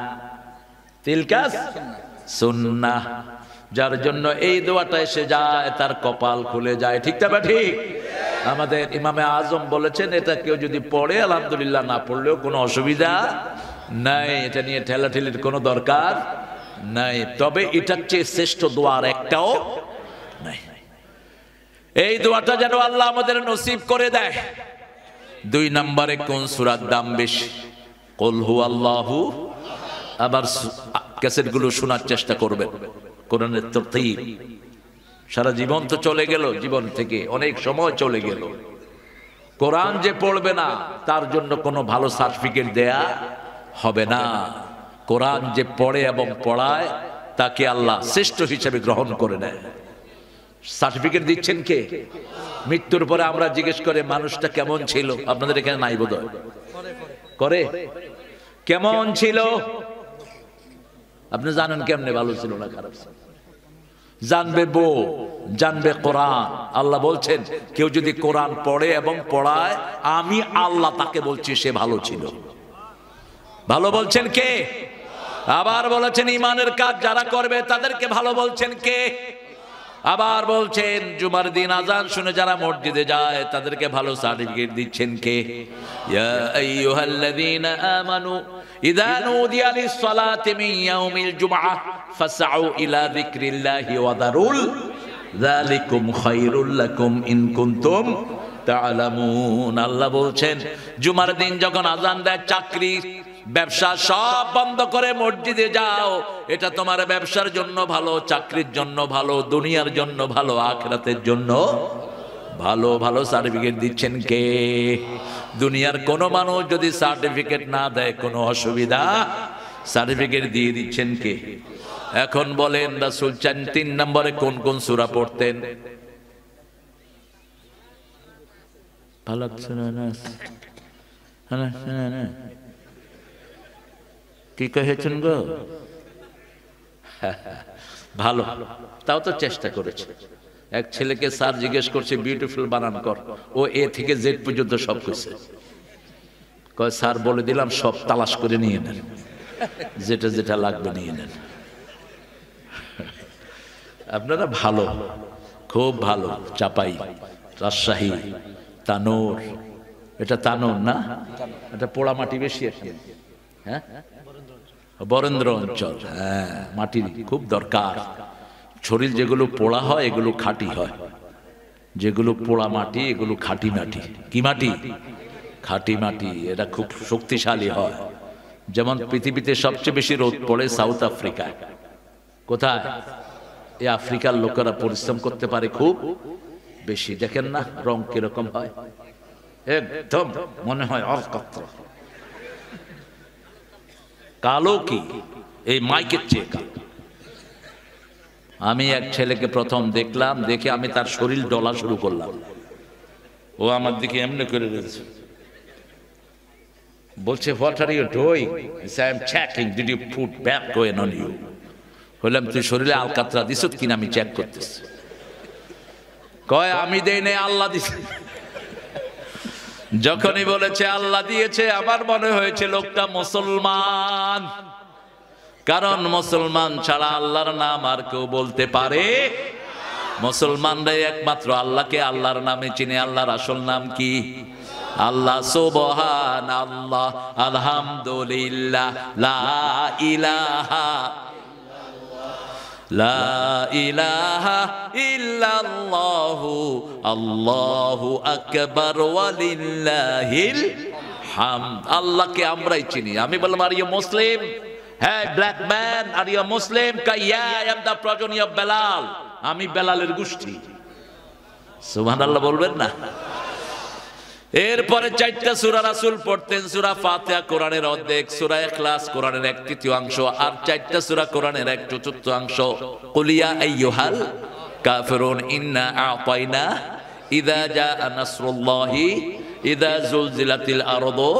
তিলকা সুন্নাহ। যার জন্য এই দোয়াটা এসে যায় তার কপাল খুলে যায়, ঠিক না? ঠিক। আমাদের ইমামে আজম বলেছেন, এটা কেউ যদি পড়ে আলহামদুলিল্লাহ, না পড়লেও কোনো অসুবিধা নাই, এটা নিয়ে ঠেলাঠেলির কোনো দরকার নাই। তবে এটার চেয়ে শ্রেষ্ঠ দোয়ার একটাও নাই। এই দোয়াটা যেন আল্লাহ আমাদের নসিব করে দেয়। 2 নম্বরে কোন সূরার দাম বেশি? কুল হুয়াল্লাহু। আবার ক্যাসেটগুলো শোনার চেষ্টা করবেন। কোরআনের তারতিব সারা জীবন তো চলে গেল, জীবন থেকে অনেক সময় চলে গেল। কোরআন যে পড়বে না তার জন্য কোনো ভালো সার্টিফিকেট দেয়া হবে না। কোরআন যে পড়ে এবং পড়ায় তাকে আল্লাহ শ্রেষ্ঠ হিসেবে গ্রহণ করে নেয়। সার্টিফিকেট দিচ্ছেন কে? মৃত্যুর পরে আমরা জিজ্ঞেস করে মানুষটা কেমন ছিল, আপনাদের এখানে নাই বোধহয়। করে? কেমন ছিল আপনি জানেন কেমনে ভালো ছিল না খারাপ ছিল? জানবে বউ, জানবে কোরআন। আল্লাহ বলছেন কেউ যদি কোরআন পড়ে এবং পড়ায়, আমি আল্লাহ তাকে বলছি সে ভালো ছিল। ভালো বলছেন কে? আবার বলেছেন ঈমানের কাজ যারা করবে তাদেরকে ভালো বলছেন কে? আবার বলছেন জুমার দিন আজান শুনে যারা মসজিদে যায় তাদেরকে ভালো সার্টিফিকেট দিচ্ছেন কে? ইয়া আইয়ুহাল্লাযীনা আমানু ইযা নুদিয়া লিস-সালাতি মিন ইয়াউমিল জুমআহ ফাসআউ ইলা যিকরিল্লাহি ওয়া দারুল যালিকুম খায়রুল লাকুম ইন কুনতুম তা'লামুন। আল্লাহ বলছেন জুমার দিন যখন আজান দেয়, চাকরি ব্যবসা সব বন্ধ করে মসজিদে যাও, এটা তোমার ব্যবসার জন্য ভালো, চাকরির জন্য ভালো, দুনিয়ার জন্য ভালো, আখিরাতের জন্য ভালো। ভালো সার্টিফিকেট দিচ্ছেন কে? দুনিয়ার কোন মানুষ যদি সার্টিফিকেট না দেয় কোনো অসুবিধা, সার্টিফিকেট দিয়ে দিচ্ছেন কে? এখন বলেন রাসূল 3 নম্বরে কোন কোন সূরা পড়তেন? ভালো না কি কহেছেন গো? ভালো, তাও তো চেষ্টা করেছে। এক ছেলেকে স্যার জিজ্ঞেস করছে বিউটিফুল বানান কর, ও এ থেকে জেড পর্যন্ত সব কইছে। কয় স্যার বলে দিলাম সব তালাশ করে নিয়ে নেন, যেটা যেটা লাগবে নিয়ে নেন। আপনারা ভালো, খুব ভালো। চাপাই, রাজশাহী, তানোর, এটা তানোর না, এটা পোড়া মাটি বেশি আছে। হ্যাঁ, বরেন্দ্র অঞ্চল। হ্যাঁ, মাটির খুব দরকার। শরীর যেগুলো পোড়া হয় এগুলো খাঁটি হয়, যেগুলো পোড়া মাটি এগুলো খাঁটি মাটি। কি মাটি? খাঁটি মাটি। এটা খুব শক্তিশালী হয়। যেমন পৃথিবীতে সবচেয়ে বেশি রোদ পড়ে সাউথ আফ্রিকায়। কোথায়? এই আফ্রিকার লোকেরা পরিশ্রম করতে পারে খুব বেশি। দেখেন না রং কিরকম হয়, একদম মনে হয় অলকাত্রা কালো, কি এই মাইকের চেয়ে কালো। আমি এক ছেলেকে প্রথম দেখলাম, দেখে আমি তার শরীর ডলা শুরু করলাম। ও আমার দিকে এমনি করে রয়েছে, বলছে what are you doing? I am checking, did you put back gown on you? বললাম তুই শরীরে আলকাতরা দিছ কিনা আমি চেক করতেছি। কয় আমি দেই নাই, আল্লাহ দিছে। যখনই বলেছে আল্লাহ দিয়েছে, আমার মনে হয়েছে লোকটা মুসলমান, কারণ মুসলমান ছাড়া আল্লাহর নাম আর কেউ বলতে পারে? মুসলমানরাই একমাত্র আল্লাহকে আল্লাহর নামে চিনে। আল্লাহর আসল নাম কি? আল্লাহ। সুবহানাল্লাহ, আলহামদুলিল্লাহ, লা ইলাহা লা ইলাহা ইল্লাল্লাহু আল্লাহু আকবার ওয়ালিল্লাহিল হামদ। আল্লাহকে আমরাই চিনি। আমি বললাম আর ইউ মুসলিম? হ্যাঁ, black man, are you Muslim? Yeah, I am the progeny of Bilal. আমি বেলালের গোষ্ঠী। সুবহানাল্লাহ বলবেন না? এরপরে 4টা সূরা রাসূল পড়তেন। সূরা ফাতিহা কোরআনের অর্ধেক, সূরা ইখলাস কোরআনের 1/3, আর 4টা সূরা কোরআনের 1/4। কুল ইয়া আইয়ুহাল কাফিরুন ইন্না আ'তাইনা, ইযা জাআ নাসরুল্লাহি, ইযা জুলজিলাতিল আরদু।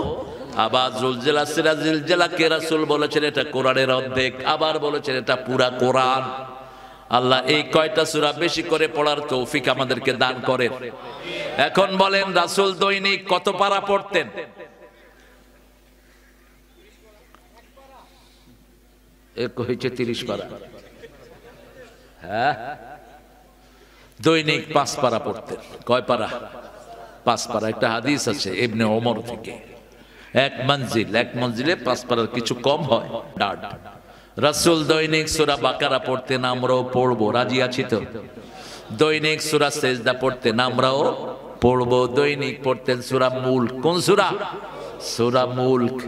আবার জুলজিলা সিরা জিলজিলাকে রাসূল বলেছেন এটা কোরআনের অর্ধেক, আবার বলেছেন এটা পুরা কোরআন। আল্লাহ এই কয়টা সূরা বেশি করে পড়ার তৌফিক আমাদেরকে দান করেন। এখন বলেন রাসূল দৈনিক কত পারা পড়তেন? এক হয়েছে 30 পারা। হ্যাঁ, দৈনিক 5 পারা পড়তেন। কয় পারা? 5 পারা। একটা হাদিস আছে ইবনে ওমর থেকে, এক মঞ্জিলে 5 পারার কিছু কম হয়। রাসূল দৈনিক সূরা বাকারা পড়তেন, আমরাও পড়বো। রাজি আছি তো? দৈনিক সূরা সেজদা পড়তেন, আমরাও পড়বো। দৈনিক পড়তেন সূরা মুলক। কোন সূরা? সূরা মুলক।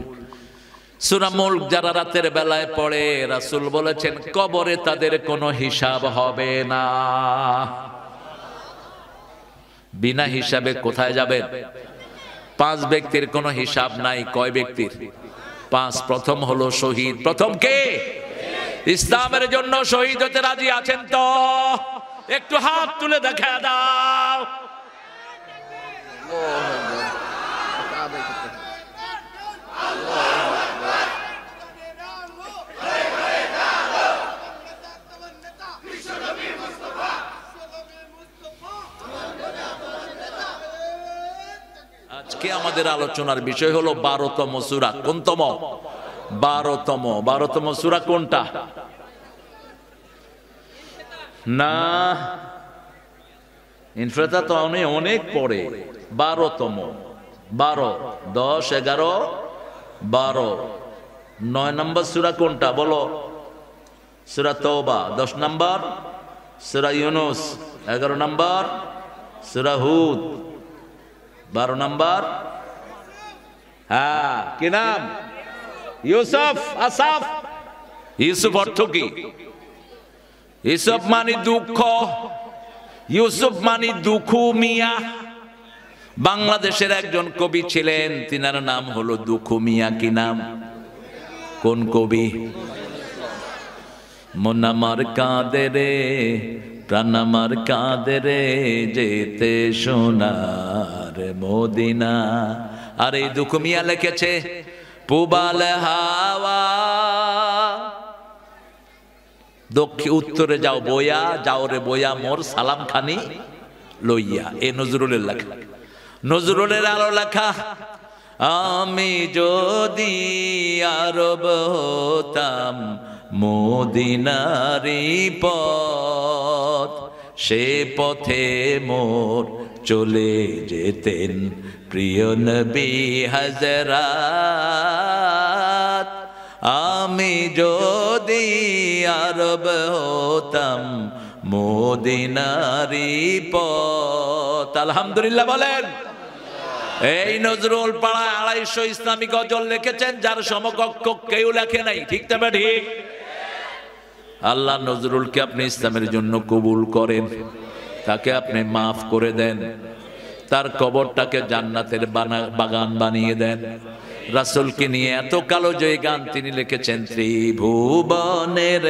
সূরা মুলক যারা রাতের বেলায় পড়ে, রাসূল বলেছেন কবরে তাদের কোনো হিসাব হবে না। বিনা হিসাবে কোথায় যাবেন? 5 ব্যক্তির কোনো হিসাব নাই। কয় ব্যক্তির? 5। প্রথম হলো শহীদ। প্রথম কে? ইসলামের জন্য শহীদ হতে রাজি আছেন তো? একটু হাত তুলে দেখা দাও। আমাদের আলোচনার বিষয় হলো 12তম সূরা। কোনতম? 12তম। 12তম সূরা কোনটা? না, ইনফিতার তো অনেক পড়ে। 12তম, 12, 10, 11, 12। 9 নম্বর সূরা কোনটা বলো? সূরা তওবা। 10 নম্বর সূরা ইউনূস। 11 নম্বর সূরা হুদ। 12 নম্বর হ্যাঁ কি নাম? ইউসুফ। আসাফ। ইউসুফ অর্থ কি? ইউসুফ মানে দুঃখ, ইউসুফ মানে দুখু মিয়া। বাংলাদেশের একজন কবি ছিলেন, তিনার নাম হলো দুখু মিয়া। কি নাম? কোন কবি? মন আমার কাঁদে রে, প্রাণ আমার কাঁদে রে, যেতে সোনার মদিনা। আর এই দুখু মিয়া লিখেছে পুবাল হাওয়া, দক্ষিণ উত্তরে যাও বইয়া, যাও রে বইয়া মোর সালাম খানি লইয়া। এ নজরুলের লেখা, নজরুলের আরো লেখা। আমি যদি আরব হতাম মদিনারি পথ, সে পথে মোর চলে যেতেন প্রিয় নবী হযরত। আমি যদি আরব হতাম মদিনারি পথ। আলহামদুলিল্লাহ বলেন। এই নজরুল পাড়ায় 250 ইসলামী গজল লিখেছেন, যার সমকক্ষ কেউ লেখে নাই। ঠিক তবে ঠিক? আল্লাহ নজরুলকে আপনি ইসলামের জন্য কবুল করেন, তাকে আপনি মাফ করে দেন, তার কবরটাকে জান্নাতের বাগান বানিয়ে দেন। রাসূলকে নিয়ে এত কালো জয়ী গান তিনি লিখেছেন। ত্রিভুবনের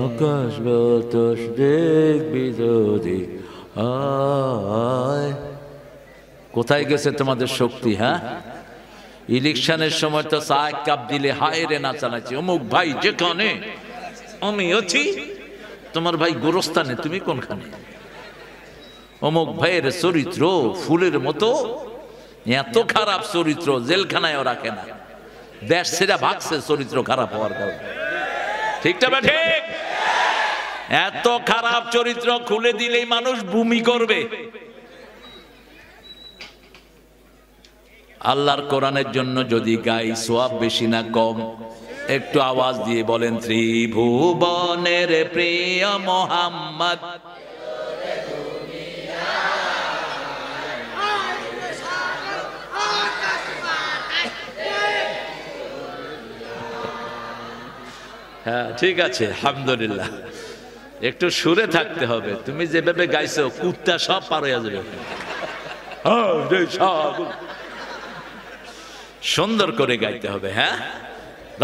আকাশ বাতাস দেখবি যদি আয়। কোথায় গেছে তোমাদের শক্তি? হ্যাঁ, ইলেকশনের সময় তো চা 1 কাপ দিলে হায় রে না চালাচ্ছি। অমুক ভাই যেখানে আমি আছি, তোমার ভাই গোরস্থানে, তুমি কোনখানে? অমুক ভাইয়ের চরিত্র ফুলের মতো, এত খারাপ চরিত্র জেলখানায়ও রাখে না, দেশ ছেড়ে ভাগছে চরিত্র খারাপ হওয়ার কারণে। ঠিকটা বা ঠিক? এত খারাপ চরিত্র খুলে দিলেই মানুষ বমি করবে। আল্লাহর কোরআনের জন্য যদি গাই, সওয়াব বেশি না কম? একটু আওয়াজ দিয়ে বলেন, ত্রিভুবনের প্রিয় মোহাম্মদ। হ্যাঁ ঠিক আছে, আলহামদুলিল্লাহ। একটু সুরে থাকতে হবে। তুমি যেভাবে গাইছো কুত্তা সব পার হয়ে যাবে। সুন্দর করে গাইতে হবে। হ্যাঁ,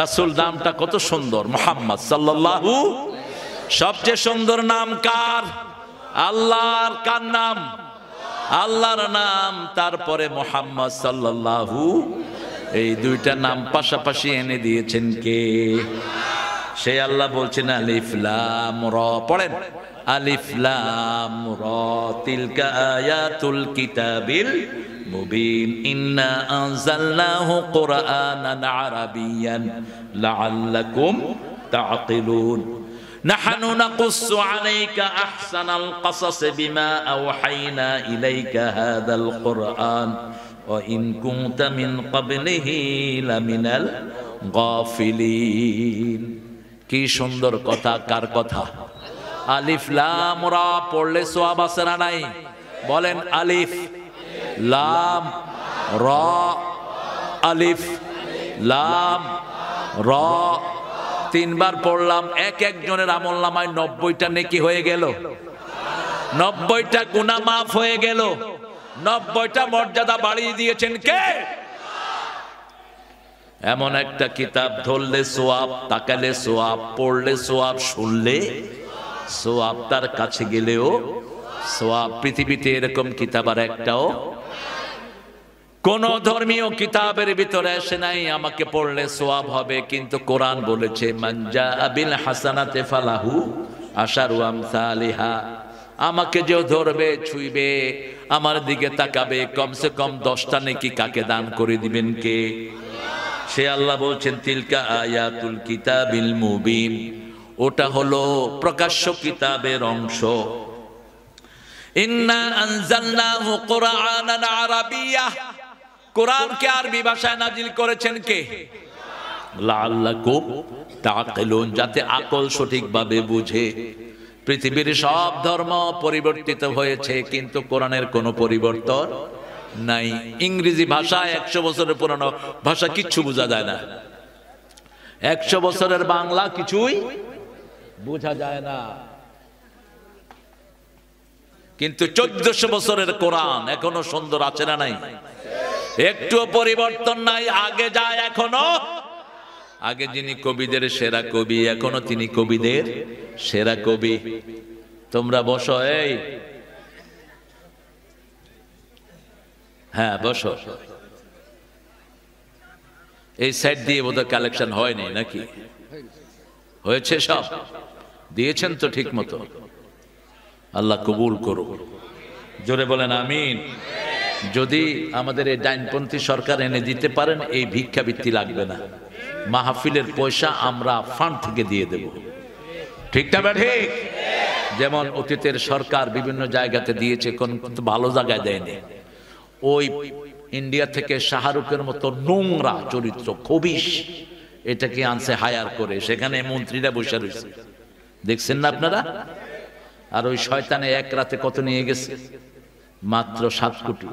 রাসূল নামটা কত সুন্দর, মুহাম্মদ সাল্লাল্লাহু। সবচেয়ে সুন্দর নাম কার? আল্লাহর। কার নাম? আল্লাহর নাম, তারপরে মুহাম্মদ সাল্লাল্লাহু। এই দুইটা নাম পাশাপাশি এনে দিয়েছেন কে? সেই আল্লাহ বলছেন আলিফ লাম রা। পড়েন আলিফ লাম রা, তিলকা আয়াতুল কিতাবিল মুবিন, ইন্না আনজালনাহু কুরআনান আরাবিয়ান লাআল্লাকুম তাআকিলুন। নাহনু নাকুসসু আলাইকা আহসানাল কাসাস বিমা আওহাইনা ইলাইকা হাযাল কুরআন ওয়া ইন কুনতা মিন ক্বাবলিহি লামিনাল গাফিলিন। কি সুন্দর কথা! কার কথা? আলিফ লাম রা পড়লে সওয়াব আছে না নাই? বলেন আলিফ লাম রা, আলিফ লাম রা। 3 বার পড়লাম, এক একজনের আমলনামায় 90টা নেকি হয়ে গেল, 90টা গুনাহ মাফ হয়ে গেল, 90টা মর্যাদা বাড়িয়ে দিয়েছেন কে? এমন একটা কিতাব ধরলে সোয়াব, তাকালে সোয়াব, পড়লে সোয়াব, শুনলে সোয়াব, তার কাছে গেলেও সোয়াব। পৃথিবীতে এরকম কিতাব আর একটাও কোন ধর্মীয় কিতাবের ভিতরে আসে নাই আমাকে পড়লে সওয়াব হবে, কিন্তু কোরআন বলেছে মান জাআ বিল হাসানাতি ফালাহু আশারু আমসালিহা। আমাকে যে ধরবে, ছুঁইবে, আমার দিকে তাকাবে, কমসে কম 10টা নেকি কাকে দান করে দিবেন কে? সে আল্লাহ বলছেন তিলকা আয়াতুল কিতাবিল মুবিন, ওটা হলো প্রকাশ্য কিতাবের অংশ। ইন্না আনজালনাহু কুরআনান আরাবিয়্যা, কোরআনকে আরবি ভাষায় নাজিল করেছেন কে? লাআল্লাকুম তাআকিলুন, যাতে আকল সঠিকভাবে বুঝে। পৃথিবীর সব ধর্ম পরিবর্তিত হয়েছে, কিন্তু কোরআনের কোনো পরিবর্তন নাই। ইংরেজি ভাষা 100 বছরের পুরানো ভাষা, কিচ্ছু বোঝা যায় না। 100 বছরের বাংলা কিছুই বোঝা যায় না, কিন্তু 1400 বছরের কোরআন এখনো সুন্দর আছে না নাই? একটুও পরিবর্তন নাই, আগে যায় এখনো। আগে যিনি কবিদের সেরা কবি, এখনো তিনি কবিদের সেরা কবি। তোমরা বসো, এই হ্যাঁ বসো। এই সাইড দিয়ে বোধহয় কালেকশন হয়নি নাকি? হয়েছে? সব দিয়েছেন তো ঠিক মতো? আল্লাহ কবুল করুক। জোরে বলেন আমিন। যদি আমাদের এই ডাইনপন্থী সরকার এনে দিতে পারেন, এই ভিক্ষাবৃত্তি লাগবে না, মাহফিলের পয়সা আমরা ফান্ড থেকে দিয়ে দেব। ঠিক না ঠিক? যেমন অতীতের সরকার বিভিন্ন জায়গাতে দিয়েছে, কোন ভালো জায়গায় দেয়নি। ওই ইন্ডিয়া থেকে শাহরুখের মতো নোংরা চরিত্র, খবিশ, এটাকে আনছে হায়ার করে, সেখানে মন্ত্রীরা বসে রয়েছে, দেখছেন না আপনারা? আর ওই শয়তানে এক রাতে কত নিয়ে গেছে? মাত্র 7 কোটি।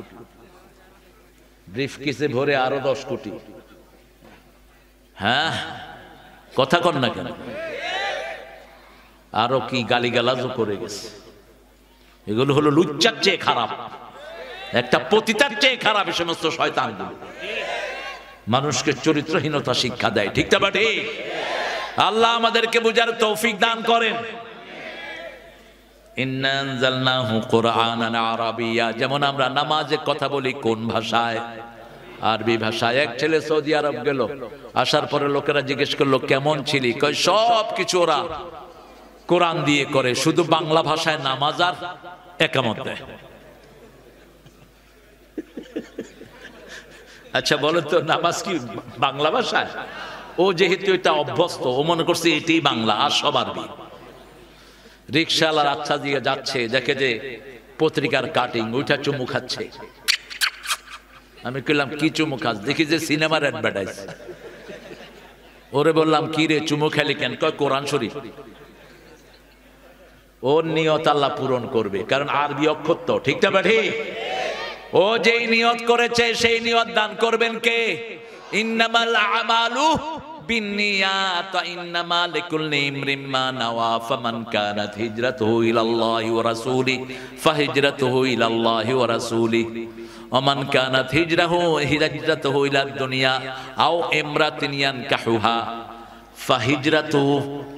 ব্রিফকেসে ভরে আরো 10 কোটি। হ্যাঁ, কথা কন না কেন? আরো কি গালিগালাজও করে গেছে। এগুলো হলো লুচ্চার চেয়ে খারাপ, একটা পতিতার চেয়ে খারাপ এই সমস্ত শয়তানগুলো। মানুষকে চরিত্রহীনতা শিক্ষা দেয়। ঠিক না ঠিক? আল্লাহ আমাদেরকে বুঝার তৌফিক দান করেন। ইন্না আনজালনাহু কুরআনান আরাবিয়্যা, যেমন আমরা নামাজে কথা বলি কোন ভাষায়? আরবি ভাষায়। এক ছেলে সৌদি আরব গেল, আসার পরে লোকেরা জিজ্ঞেস করলো কেমন ছিলি? কয় সব কিছু ওরা কোরআন দিয়ে করে, শুধু বাংলা ভাষায় নামাজ আর একামত দেয়। আচ্ছা বলো তো, নামাজ কি বাংলা ভাষায়? ও যেহেতু এটা অভ্যস্ত, ও মনে করছে এটাই বাংলা, আর সব আরবি। রিক্সাওয়ালার আচ্ছা দিয়ে যাচ্ছে, দেখে যে পত্রিকার কাটিং, ওইটা চুমু খাচ্ছে। আমি কইলাম কি চুমু খাস? দেখি যে সিনেমার অ্যাডভার্টাইজ। ওরে বললাম কি রে চুমু খেলি কেন? কয় কোরআন শরীফ। ওর নিয়ত আল্লাহ পূরণ করবে, কারণ আরবি অক্ষর তো। ঠিক না ঠিক? ও যেই নিয়ত করেছে সেই নিয়ত দান করবেন কে? ইন্নামাল আমালু বিন্নিয়াত ওয়া ইন্নামা লিকুল্লি ইমরিন মা নাওয়া, ফামান কানাত হিজরাতুহু ইলাল্লাহি ওয়া রাসূলিহি ফাহিজরাতুহু ইলাল্লাহি ওয়া রাসূলিহি ওয়া মান কানাত হিজরাতুহু ইলাদ দুনিয়া আও ইমরাতিন ইয়ানকাহুহা ফাহিজরাতুহু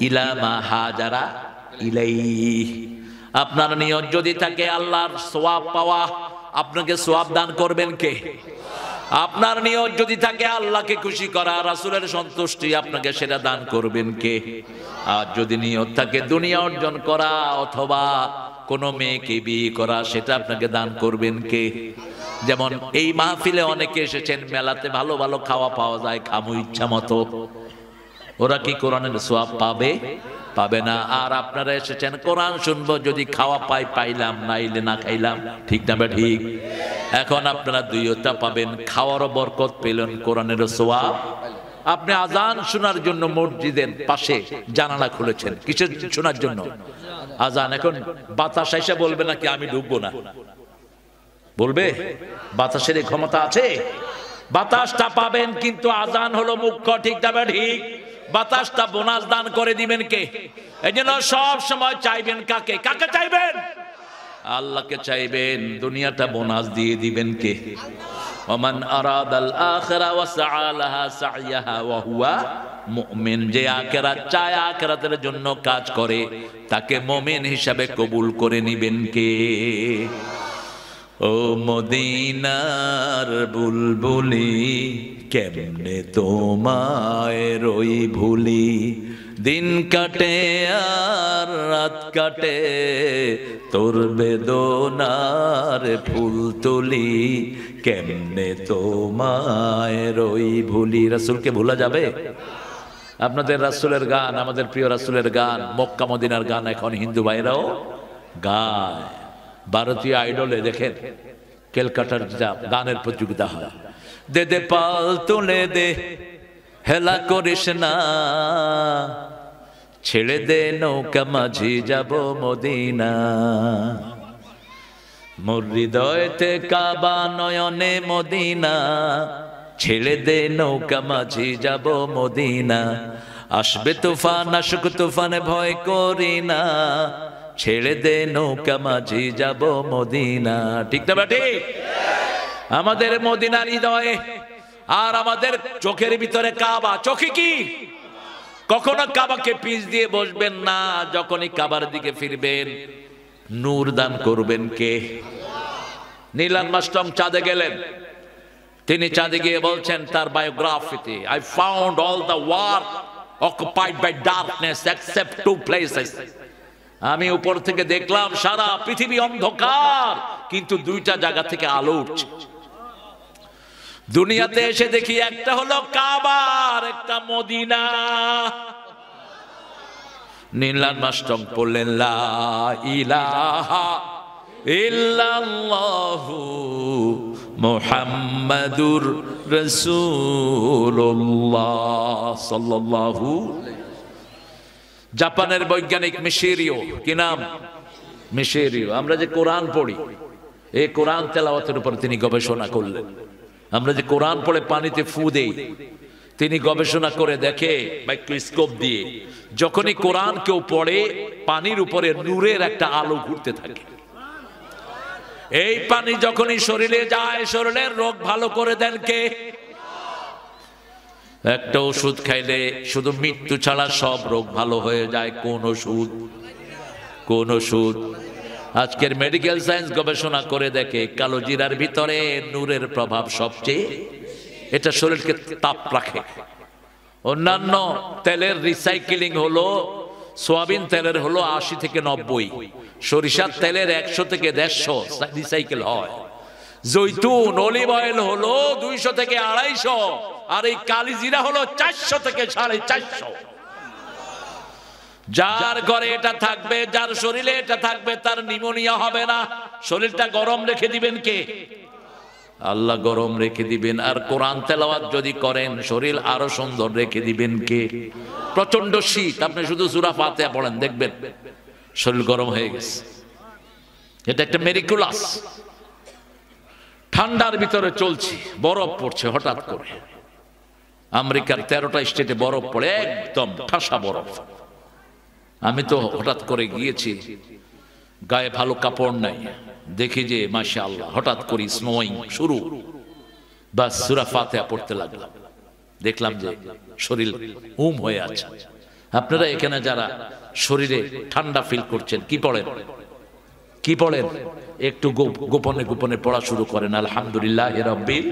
ইলা মা হাজারা ইলাইহি। আপনার নিয়ত যদি থাকে আল্লাহর সওয়াব পাওয়া, আপনাকে সওয়াব দান করবেন কে? আপনার নিয়ত যদি থাকে আল্লাহকে খুশি করা, রাসূলের সন্তুষ্টি, আপনাকে সেটা দান করবেন কে? আর যদি নিয়ত থাকে দুনিয়া অর্জন করা অথবা কোনো মেয়েকে বিয়ে করা, সেটা আপনাকে দান করবেন কে? যেমন এই মাহফিলে অনেকে এসেছেন, মেলাতে ভালো ভালো খাওয়া পাওয়া যায়, খামু ইচ্ছা মতো। ওরা কি কোরআনের সওয়াব পাবে? পাবে না। আর আপনারা এসেছেন কোরআন শুনবো, যদি খাওয়া পাই পাইলাম, নাইলে না খাইলাম। ঠিক না ঠিক? এখন আপনারা দুইটা পাবেন, খাওয়ারও বরকত পেলেন, কোরআনের সওয়াব। আপনি আজান শোনার জন্য মসজিদের পাশে জানালা খুলেছেন, কিসের শোনার জন্য? আজান। এখন বাতাস এসে বলবে নাকি আমি ঢুকবো না? বলবে? বাতাসের এই ক্ষমতা আছে? বাতাসটা পাবেন, কিন্তু আজান হলো মুখ্য। ঠিক না ঠিক? বাতাসটা বোনাস দান করে দিবেন কে? এই জন্য সব সময় চাইবেন কাকে? কাকে চাইবেন? আল্লাহকে চাইবেন। দুনিয়াটা বোনাস দিয়ে দিবেন কে? ওমান আরাদাল আখিরা ওয়া সাআ লাহা সাইয়াহা ওয়া হুয়া মুমিন, যে আখিরাত চায়, আখিরাতের জন্য কাজ করে, তাকে মুমিন হিসাবে কবুল করে নিবেন কে? ও মদিনার বুলবুলি কেমনে তোমায় রই ভুলি, দিন কাটে আর রাত কাটে তোর বেদনার ফুল তুলি, কেমনে তোমায় রই ভুলি। রাসূলকে ভোলা যাবে? আপনাদের রাসূলের গান, আমাদের প্রিয় রাসূলের গান, মক্কা মদিনার গান এখন হিন্দু ভাইরাও গায়। ভারতীয় আইডলে দেখেন ক্যালকাটার গানের প্রতিযোগিতা হয়, দে দে পাল তুলে দে হেলা করিস না, ছেড়ে দে নৌকা মাঝি যাব মদিনা, মোর হৃদয়তে কাবা নয়নে মদিনা, ছেড়ে দে নৌকা মাঝি যাব মদিনা, আসবে তুফান আসুক তুফানে ভয় করি না, ছেড়ে দে নৌকা মাঝি যাব মদিনা। ঠিক না বেটি? আমাদের মদিনার হৃদয়ে আর আমাদের চোখের ভিতরে কাবা। চোখে কি? কখনো কাবাকে পিছ দিয়ে বসবেন না, যখনই কাবার দিকে ফিরবেন নূর দান করবেন কে? নীল আর্মস্ট্রং চাঁদে গেলেন, তিনি চাঁদে গিয়ে বলছেন তার বায়োগ্রাফিতে, I found all the world occupied by darkness except two places. আমি উপর থেকে দেখলাম সারা পৃথিবী অন্ধকার, কিন্তু দুইটা জায়গা থেকে আলো উঠছে। দুনিয়াতে এসে দেখি একটা হলো কাবা আর একটা মদিনা। নীল আর্মস্ট্রং পড়লেন লা ইলাহা ইল্লাল্লাহু মুহাম্মাদুর রাসূলুল্লাহ সাল্লাল্লাহু। জাপানের বৈজ্ঞানিক মিশেরিও, কি নাম? মিশেরিও। আমরা যে কোরআন পড়ি, এই কোরআন তেলাওয়াতের উপর তিনি গবেষণা করলেন। আমরা যে কোরআন পড়ে পানিতে ফু দেই, তিনি গবেষণা করে দেখে মাইক্রোস্কোপ দিয়ে, যখনই কোরআন কেউ পড়ে পানির উপরে নূরের একটা আলো ঘুরতে থাকে। এই পানি যখনই শরীরে যায়, শরীরের রোগ ভালো করে দেন কে? একটা ওষুধ খাইলে শুধু মৃত্যু ছাড়া সব রোগ ভালো হয়ে যায়। কোন ওষুধ? কোন ওষুধ? আজকের মেডিকেল সায়েন্স গবেষণা করে দেখে কালো জিরার ভিতরে নূরের প্রভাব সবচেয়ে, এটা শরীরকে তাপ রাখে। অন্যান্য তেলের রিসাইকেলিং হলো, সোয়াবিন তেলের হলো 80 থেকে 90, সরিষার তেলের 100 থেকে 150 রিসাইকেল হয়। জৈতুন অলিভ অয়েল হলো 200 থেকে 250, আর এই কালি জিরা হলো 400 থেকে 450। যার ঘরে এটা থাকবে, যার শরীরে এটা থাকবে, তার নিউমোনিয়া হবে না। শরীরটা গরম রেখে দিবেন কে? আল্লাহ গরম রেখে দিবেন। আর কোরআন তেলাওয়াত যদি করেন শরীর আরো সুন্দর রেখে দিবেন কে? প্রচন্ড শীত, আপনি শুধু সূরা ফাতিহা পড়েন, দেখবেন শরীর গরম হয়ে গেছে। এটা একটা মিরাকুলাস। ঠান্ডার ভিতরে চলছি, বরফ পড়ছে হঠাৎ করে। আমেরিকার 13টা স্টেটে বরফ পড়ে, একদম ঠাসা বরফ। আমি তো হঠাৎ করে গিয়েছি, গায়ে ভালো কাপড় নাই, দেখি যে মাশাআল্লাহ হঠাৎ করে স্নোয়িং শুরু। বাস সূরা ফাতিহা পড়তে লাগলাম, দেখলাম যে শরীর হয়ে আছে। আপনারা এখানে যারা শরীরে ঠান্ডা ফিল করছেন, কি পড়েন? কি পড়েন? একটু গোপনে গোপনে পড়া শুরু করেন আলহামদুলিল্লাহ রাব্বিল,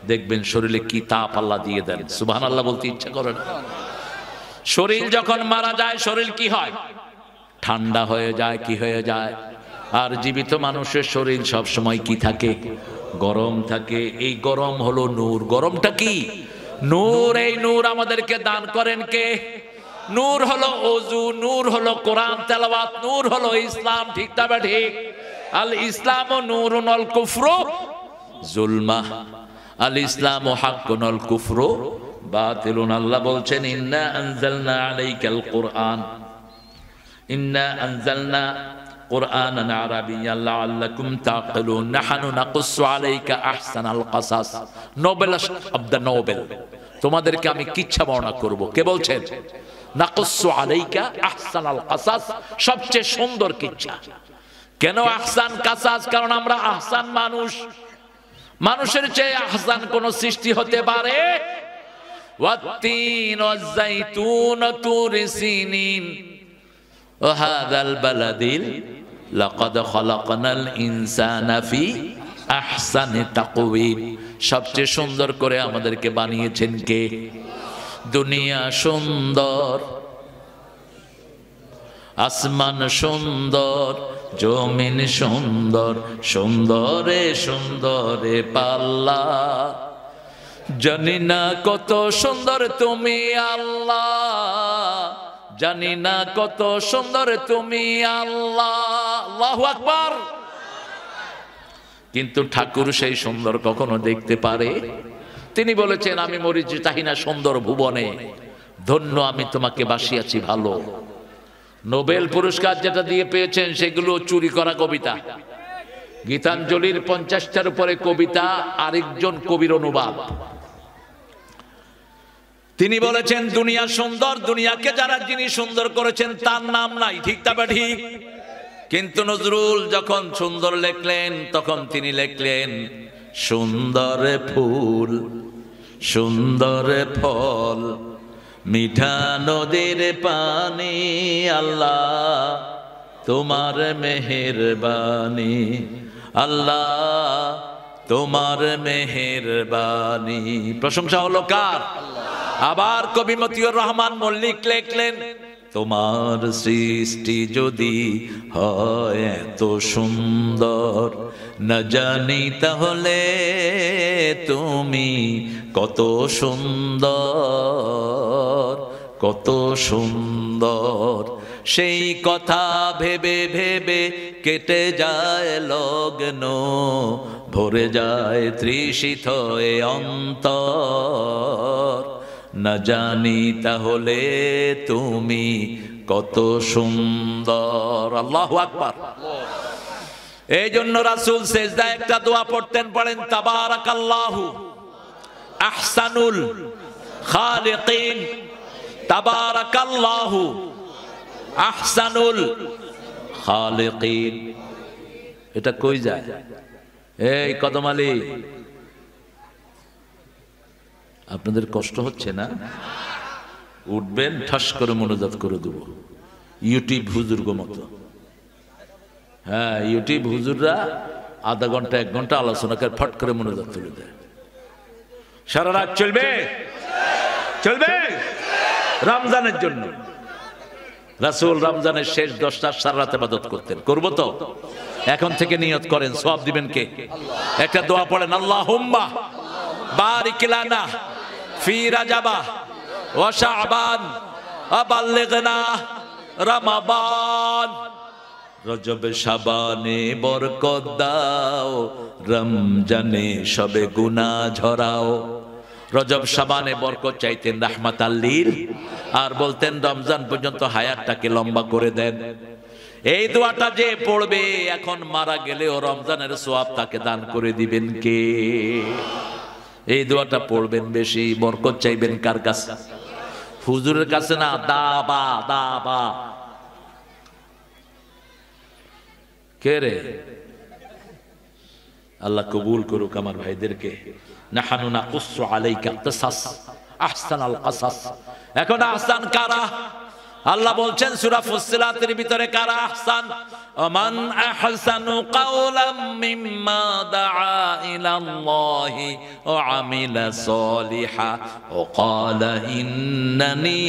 দেখবেন শরীরে কি তাপ আল্লাহ দিয়ে দেন। সুবহানাল্লাহ বলতে ইচ্ছা করে না? শরীর যখন মারা যায় শরীর কি হয়? ঠান্ডা হয়ে যায়। কি হয়ে যায়? আর জীবিত মানুষের শরীর সব সময় কি থাকে? গরম থাকে। এই গরম হলো নূর। গরমটা কি? নূর। এই নূর আমাদেরকে দান করেন কে? নূর হলো ওযু, নূর হলো কোরআন তেলাওয়াত, নূর হলো ইসলাম। ঠিক না ঠিক? আল ইসলামু নূরুন আল কুফরু যুলমাহ, আল ইসলামু হাক্কুন আল কুফরু বাতিলুন। আল্লাহ বলছেন ইন্না আনজালনা আলাইকাল কুরআন, ইন্না আনজালনা কুরআনান আরাবিয়্যান লাআল্লাকুম তাআকিলুন, নাহনু নাকুসসু আলাইকা আহসানাল কাসাস। নোবেলেস্ট অফ দ্য নোবেল, তোমাদেরকে আমি কিচ্ছা বর্ণনা করব। কে বলছেন? নাকুসসু আলাইকা আহসানাল কাসাস, সবচেয়ে সুন্দর কিচ্ছা। কেন আহসান কাসাস? কারণ আমরা আহসান মানুষ। মানুষের চেয়ে আহসান কোন সৃষ্টি হতে পারে? ওয়াত্তিন ওয়াজ-যাইতুন তুর সিনিন ওয়া হাযাল বালাদিল লাকাদ খালাকনাল ইনসানা ফি আহসানি তাকওয়িম। সবচেয়ে সুন্দর করে আমাদেরকে বানিয়েছেন কে? দুনিয়া সুন্দর, আসমান সুন্দর, জমিন সুন্দর, সুন্দরে সুন্দরে পাল্লা। জানি না কত সুন্দর তুমি আল্লাহ, জানি না কত সুন্দর তুমি আল্লাহ। আল্লাহু আকবার। কিন্তু ঠাকুর সেই সুন্দর কখনো দেখতে পারে? তিনি বলেছেন, আমি মরিচি চাহি না সুন্দর ভুবনে, ধন্য আমি তোমাকে বাসিয়াছি ভালো। নোবেল পুরস্কার যেটা দিয়ে পেয়েছেন সেগুলো চুরি করা কবিতা। গীতাঞ্জলির 50টার উপরে কবিতা আরেকজন কবির অনুবাদ। তিনি বলেছেন দুনিয়া সুন্দর, দুনিয়াকে যারা যিনি সুন্দর করেছেন তার নাম নাই, ঠিক তবে ঠিক। কিন্তু নজরুল যখন সুন্দর লিখলেন তখন তিনি লিখলেন সুন্দর ফুল, সুন্দর ফল, মিঠা নদীর পানি, আল্লাহ তোমার মেহেরবানি, আল্লাহ তোমার মেহেরবানি। প্রশংসা হলো কার? আবার কবি মতিউর রহমান মল্লিক লিখলেন তোমার সৃষ্টি যদি হয় এত সুন্দর, না জানি তাহলে তুমি কত সুন্দর, কত সুন্দর। সেই কথা ভেবে ভেবে কেটে যায় লগ্ন, ভরে যায় তৃষিত এ অন্তর, না জানি তাহলে তুমি কত সুন্দর। আল্লাহু আকবার। এই জন্য রাসূল সেজদায় একটা দোয়া পড়তেন, পড়েন তাবারাকাল্লাহু আহসানুল খালিকিন, তাবারাকাল্লাহু আহসানুল খালিকিন। এটা কই যায়? এই কদম আলী, আপনাদের কষ্ট হচ্ছে না? উঠবেন, ঠাস করে মনোজাত করে দেব, ইউটিউব হুজুর গো মতো। হ্যাঁ, ইউটিউব হুজুররা আধা ঘন্টা 1 ঘন্টা আলোচনা করে ফট করে মনোজাত তুলে দেয়। সারা রাত চলবে, চলবে রমজানের জন্য। রাসূল রমজানের শেষ 10টা সারা রাত ইবাদত করতেন। করব তো? এখন থেকে নিয়ত করেন, সওয়াব দিবেন কে? একটা দোয়া পড়েন, আল্লাহুম্মা বারিক লানা ফি রাজাবা ওয়া শাবান ওয়া বাল্লিগনা রমাদান। রজব শাবানে বরকত দাও, রমজানে সবে গুনাহ ঝরাও। রজব শাবানে বরকত চাইতেন রাহমাতাল লিল, আর বলতেন রমজান পর্যন্ত হায়াতটাকে লম্বা করে দেন। এই দোয়াটা যে পড়বে এখন মারা গেলেও রমজানের সওয়াব তাকে দান করে দিবেন কে? এই দোয়াটা পড়বেন, বেশি বরকত চাইবেন কার কাছে? হুজুরের কাছে না, দাবা দাবা। কে রে? আল্লাহ কবুল করুক আমার ভাইদেরকে। নাহানু নাকুসু আলাইকা কিসাস আহসানাল কিসাস। এখন আহসান কারা? আল্লাহ বলছেন সূরা ফুসসিলাতের ভিতরে কারা আহসান? মান আহসানু কাওলাম মিম্মা দাআ ইলাল্লাহি ওয়া আমিলা সলিহা ওয়া ক্বালা ইন্নানি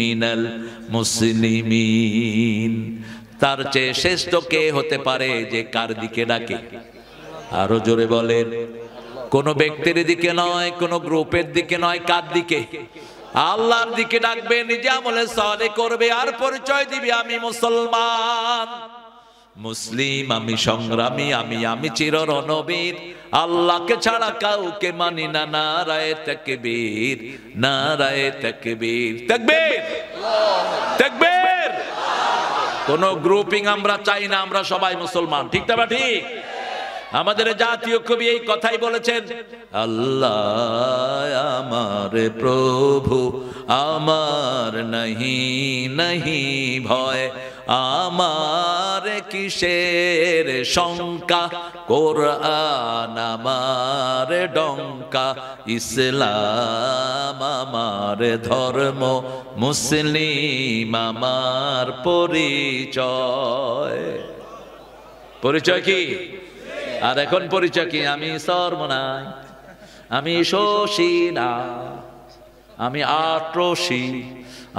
মিনাল মুসলিমিন। তার চেয়ে শ্রেষ্ঠ কে হতে পারে যে কার দিকে ডাকে? আরো জোরে বলেন। কোন ব্যক্তির দিকে নয়, কোন গ্রুপের দিকে নয়, কার দিকে? আল্লাহর দিকে ডাকবে, নিজে আমলে সালেহ করবে, আর পরিচয় দিবে আমি মুসলমান, মুসলিম, আমি সংগ্রামী, আমি চির রণবীর, আল্লাহকে ছাড়া কাউকে মানি না। নারায়ে তাকবীর, নারায়ে তাকবীর, তাকবীর, তাকবীর। কোন গ্রুপিং আমরা চাই না, আমরা সবাই মুসলমান, ঠিক না? ঠিক। আমাদের জাতীয় কবি এই কথাই বলেছেন, আল্লাহ আমার প্রভু, আমার নাহি নাহি ভয়, আমার কিসের শঙ্কা, কোরআন আমার ডঙ্কা, ইসলাম আমার ধর্ম, মুসলিম আমার পরিচয়। পরিচয় কি? আর এখন পরিচয় কি? আমি সরমনাই, আমি শোষিনা, আমি আট্রসি,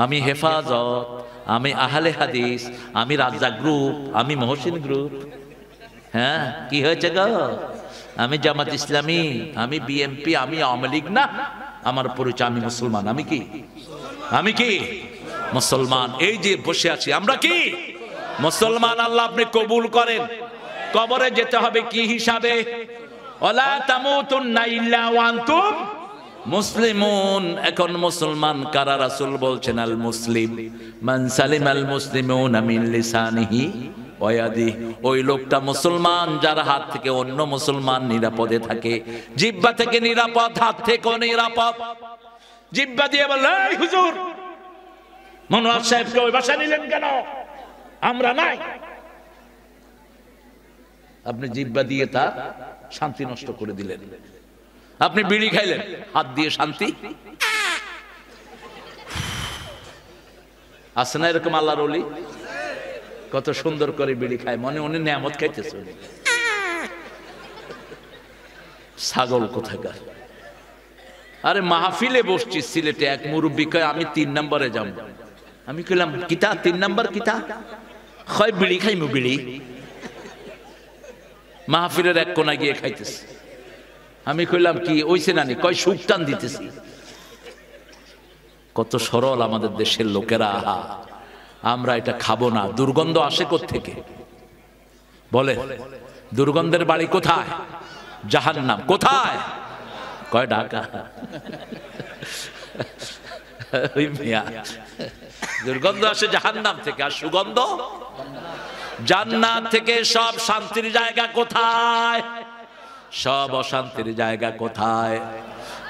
আমি হেফাজত, আমি আহলে হাদিস, আমি রাজ্জাক গ্রুপ, আমি মহসিন গ্রুপ। হ্যাঁ, কি হয়েছে গো? আমি জামাত ইসলামী, আমি বিএনপি, আমি আওয়ামী লীগ না। আমার পরিচয় আমি মুসলমান। আমি কি? আমি কি মুসলমান। এই যে বসে আছি আমরা কি মুসলমান। আল্লাহ আপনি কবুল করেন। কবরে যেতে হবে কি হিসাবে? ওয়ালা তামুতুন্না ইল্লা ওয়া আনতুম মুসলিমুন। এখন মুসলমান কারা? রাসূল বলছেন আল মুসলিম মান সালিমাল মুসলিমুনা মিন লিসানিহি ওয়া ইয়াদিহি। ওই লোকটা মুসলমান যার হাত থেকে অন্য মুসলমান নিরাপদে থাকে। জিহ্বা থেকে নিরাপদ, হাত থেকেও নিরাপদ। জিহ্বা দিয়ে বলে, এই হুজুর মনোয়ার সাহেবকে ওই বাসা নিলেন কেন? আমরা নাই। আপনি জিহ্বা দিয়ে তার শান্তি নষ্ট করে দিলেন। আপনি বিড়ি খাইলেন, হাত দিয়ে শান্তি আছে না? এরকম আল্লাহর ওলি কত সুন্দর করে বিড়ি খায়, মনে উনি নিয়ামত খাইতেছে। ছাগল কোথাকার। আরে মাহফিলে বসছি সিলেটে, এক মুরব্বী কয় আমি 3 নম্বরে যাব। আমি কইলাম কিতা 3 নম্বর কিতা? হয় বিড়ি খাইমু বিড়ি। মাহফিলের এক কোনা গিয়ে খাইতেছে। আমি কইলাম কি ওইছে নানি? কয় সুকটান দিতেছি। কত সরল আমাদের দেশের লোকেরা। আহা, আমরা এটা খাবো না। দুর্গন্ধ আসে কোত্থেকে বলে? দুর্গন্ধের বাড়ি কোথায়? জাহান্নাম। কোথায়? কয় ঢাকা। ওই মিয়া, দুর্গন্ধ আসে জাহান্নাম থেকে, আর সুগন্ধ জান্নাত থেকে। সব শান্তির জায়গা কোথায়? সব অশান্তির জায়গা কোথায়?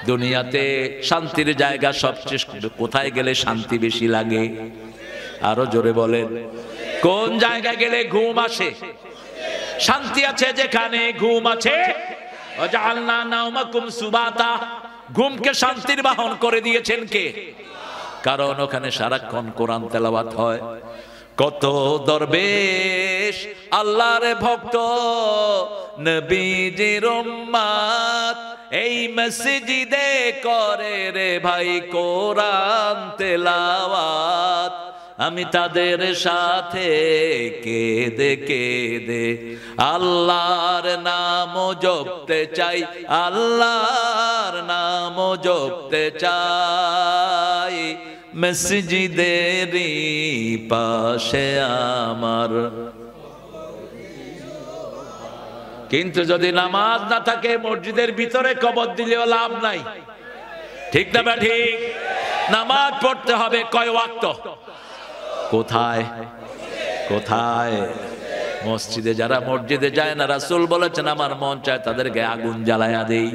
দুনিয়াতে শান্তির জায়গা সবচেয়ে কোথায় গেলে শান্তি বেশি লাগে? আরো জোরে বলেন, কোন জায়গায় গেলে ঘুম আসে? শান্তি আছে যেখানে ঘুম আছে। ওয়াজআলনা নাওমাকুম সুবাতা। ঘুমকে শান্তির বাহন করে দিয়েছেন কে? কারণ ওখানে সারাক্ষণ কোরআন তেলাওয়াত হয়। কত দরবেশ আল্লাহর ভক্ত নবীজির উম্মত এই মসজিদে করে রে ভাই কোরআন তেলাওয়াত। আমি তাদের সাথে কেঁদে কেঁদে আল্লাহর নাম জপতে চাই, আল্লাহর নাম জপতে চাই। মসজিদেরই পাশে আমার। কিন্তু যদি নামাজ না থাকে, মসজিদের ভিতরে কবর দিলেও লাভ নাই। ঠিক না বা ঠিক? নামাজ পড়তে হবে কয় ওয়াক্ত? কোথায়? কোথায়? মসজিদে। যারা মসজিদে যায় না, রাসূল বলেছেন আমার মন চায় তাদের গায়ে আগুন জ্বালায়া দেই।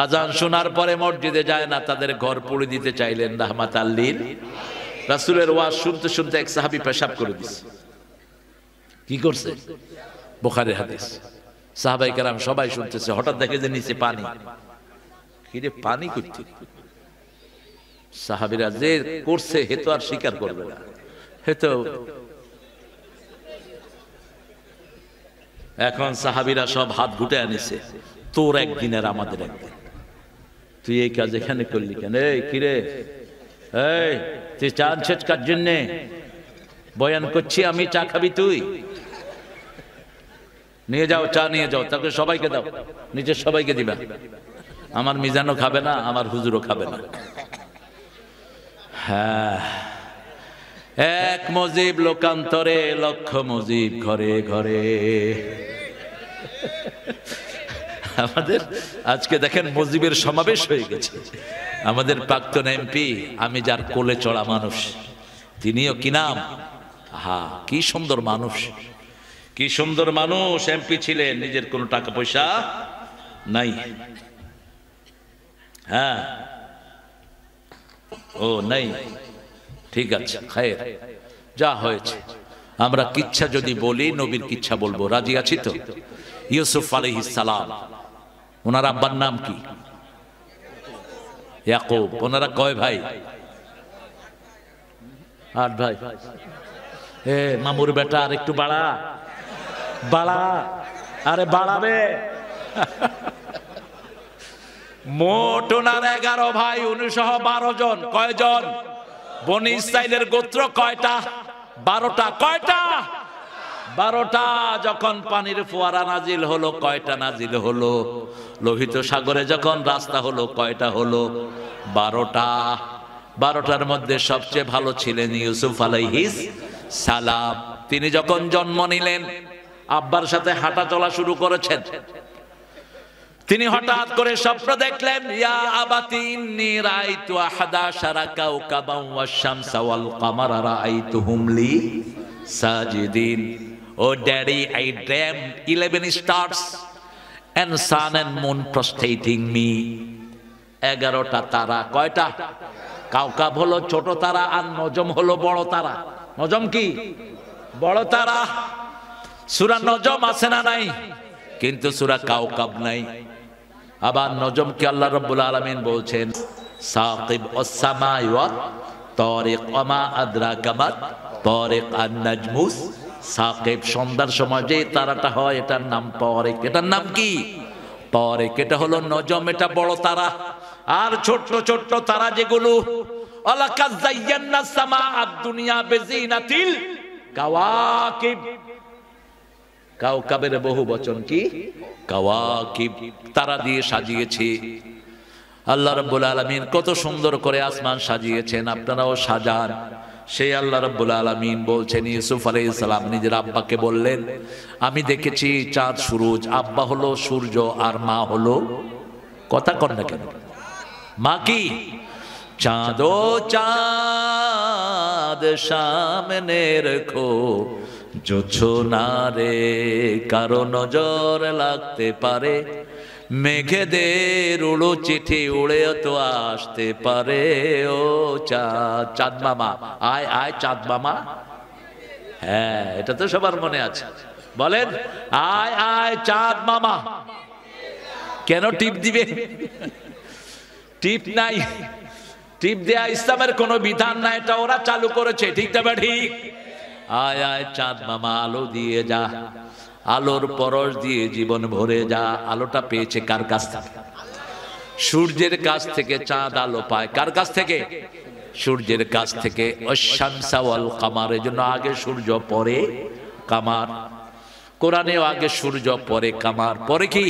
আজান শোনার পরে মসজিদে যায় না, তাদের ঘর পুড়ে দিতে চাইলেন রাহমাতাল লিল। রাসূলের ওয়াজ শুনতে শুনতে এক সাহাবী পেশাব করে দিছে। কি করছে? বুখারীর হাদিস। সাহাবায়ে কেরাম সবাই শুনতেছে, হঠাৎ দেখে যে নিচে পানি। কি রে, পানি করতে? সাহাবীরা যে করছে হে তো আর স্বীকার করবে না। হে তো এখন সাহাবীরা সব হাত ঘুটে আনিছে, তোর একদিন আর আমাদের একদিন। তুই এই কাজ এখানে করলি কেন? এই কিরে, এই তুই চা আনছিস কার জন্যে? বয়ান করছি আমি, চা খাবি তুই? নিয়ে যাও, চা নিয়ে যাও, তাকে সবাইকে দাও, নিজের সবাইকে দিবা। আমার মিজানও খাবে না, আমার হুজুরও খাবে না। হ্যাঁ, এক মজিব লোকান্তরে, লক্ষ মজিব ঘরে ঘরে। আমাদের আজকে দেখেন মজিবের সমাবেশ হয়ে গেছে। আমাদের প্রাক্তন এমপি, আমি যার কোলে চড়া মানুষ, তিনিও কি নাম, হা কি সুন্দর মানুষ, কি সুন্দর মানুষ। এমপি ছিলেন, নিজের কোনো টাকা পয়সা নাই। হ্যাঁ, ও নাই, ঠিক আছে, খায়ের, যা হয়েছে। আমরা কিচ্ছা যদি বলি, নবীর কিচ্ছা বলবো। রাজি আছি তো? ইউসুফ আলাইহিস সালাম, ওনার আব্বার নাম কি? ইয়াকুব। ওনারা কয় ভাই? 8 ভাই। মামুর বেটা আর একটু বাড়া, বাড়া, আরে বাড়াবে। মোট ওনার 11 ভাই, 12 জন। কয়জন? বনি ইসরাইলের গোত্র কয়টা? 12টা। কয়টা? 12টা। যখন পানির ফোয়ারা নাজিল হলো, কয়টা নাজিল হলো? লোহিত সাগরে যখন রাস্তা হলো, কয়টা হলো? 12টা। 12টার মধ্যে সবচেয়ে ভালো ছিলেন ইউসুফ আলাইহিস সালাম। তিনি যখন জন্ম নিলেন, আব্বার সাথে হাঁটা চলা শুরু করেছেন। তিনি হঠাৎ করে স্বপ্ন দেখলেন, ইয়া আবাতি ইন্নী রাআইতু আহাদা আশারা কাওকাবান ওয়াশ-শামসা ওয়াল কামারা রাআইতুহুম লি সাজিদিন। O daddy, I dreamt 11 stars and sun and moon prostrating me. 11টা তারা। কয়টা? কাওকাব হলো ছোট তারা, আর নজম হলো বড় তারা। নজম কি? বড় তারা। সূরা নজম আছে না নাই? কিন্তু সূরা কাওকাব নাই। আবার নজমকে আল্লাহ রাব্বুল আলামিন বলছেন সাকিব ওয়াস-সামাই ওয়াত তারিক ওয়া মা আদরাকা মাত তারিক, আন-নাজমুস সাকিব। সন্ধ্যার সময় যে তারাটা হয়, এটার নাম তারিক। এটার নাম কি? তারিক। এটা হলো নজম, এটা বড় তারা। আর ছোট ছোট তারা যেগুলো, আলাকাজ যায়্যানা সামা আদ-দুনিয়া বিজিনাতিল কাওয়াকিব। কাওকাবের বহু বচন কি? কাওয়াকিব। তারা দিয়ে সাজিয়েছি। আল্লাহ রাব্বুল আলামিন কত সুন্দর করে আসমান সাজিয়েছেন, আপনারাও সাজান। সেই আল্লাহ রাব্বুল আলামিন বলছেন, ইউসুফ আলাইহিস সালাম নিজের আব্বাকে বললেন, আমি দেখেছি চাঁদ সুরজ। আব্বা হলো সূর্য, আর মা হলো, কথা কর না কেন, মা কি? চাঁদ ও চাঁদ সামনে রেখো, জোছনা রে কারো নজর লাগতে পারে, মেঘেদের উড়ো চিঠি উড়ে তো আসতে পারে। ও চাঁদ, চাঁদ মামা আয় আয়, চাঁদ মামা। হ্যাঁ, এটা তো সবার মনে আছে। বলেন, আয় আয় চাঁদ মামা। কেন টিপ দিবে? টিপ নাই। টিপ দেয়া ইসলামের কোন বিধান নাই, এটা ওরা চালু করেছে। ঠিক না ঠিক? আয় আয় চাঁদ মামা, আলো দিয়ে যা, আলোর পরশ দিয়ে জীবন ভরে যা। আলোটা পেয়েছে কার কাছ থেকে? সূর্যের কাছ থেকে চাঁদ আলো পায়। কার কাছ থেকে? সূর্যের কাছ থেকে। ওয়াশ-শামসা ওয়াল কামার, এজন্য আগে সূর্য পরে কামার। কোরআনেও আগে সূর্য পরে কামার। পরে কি?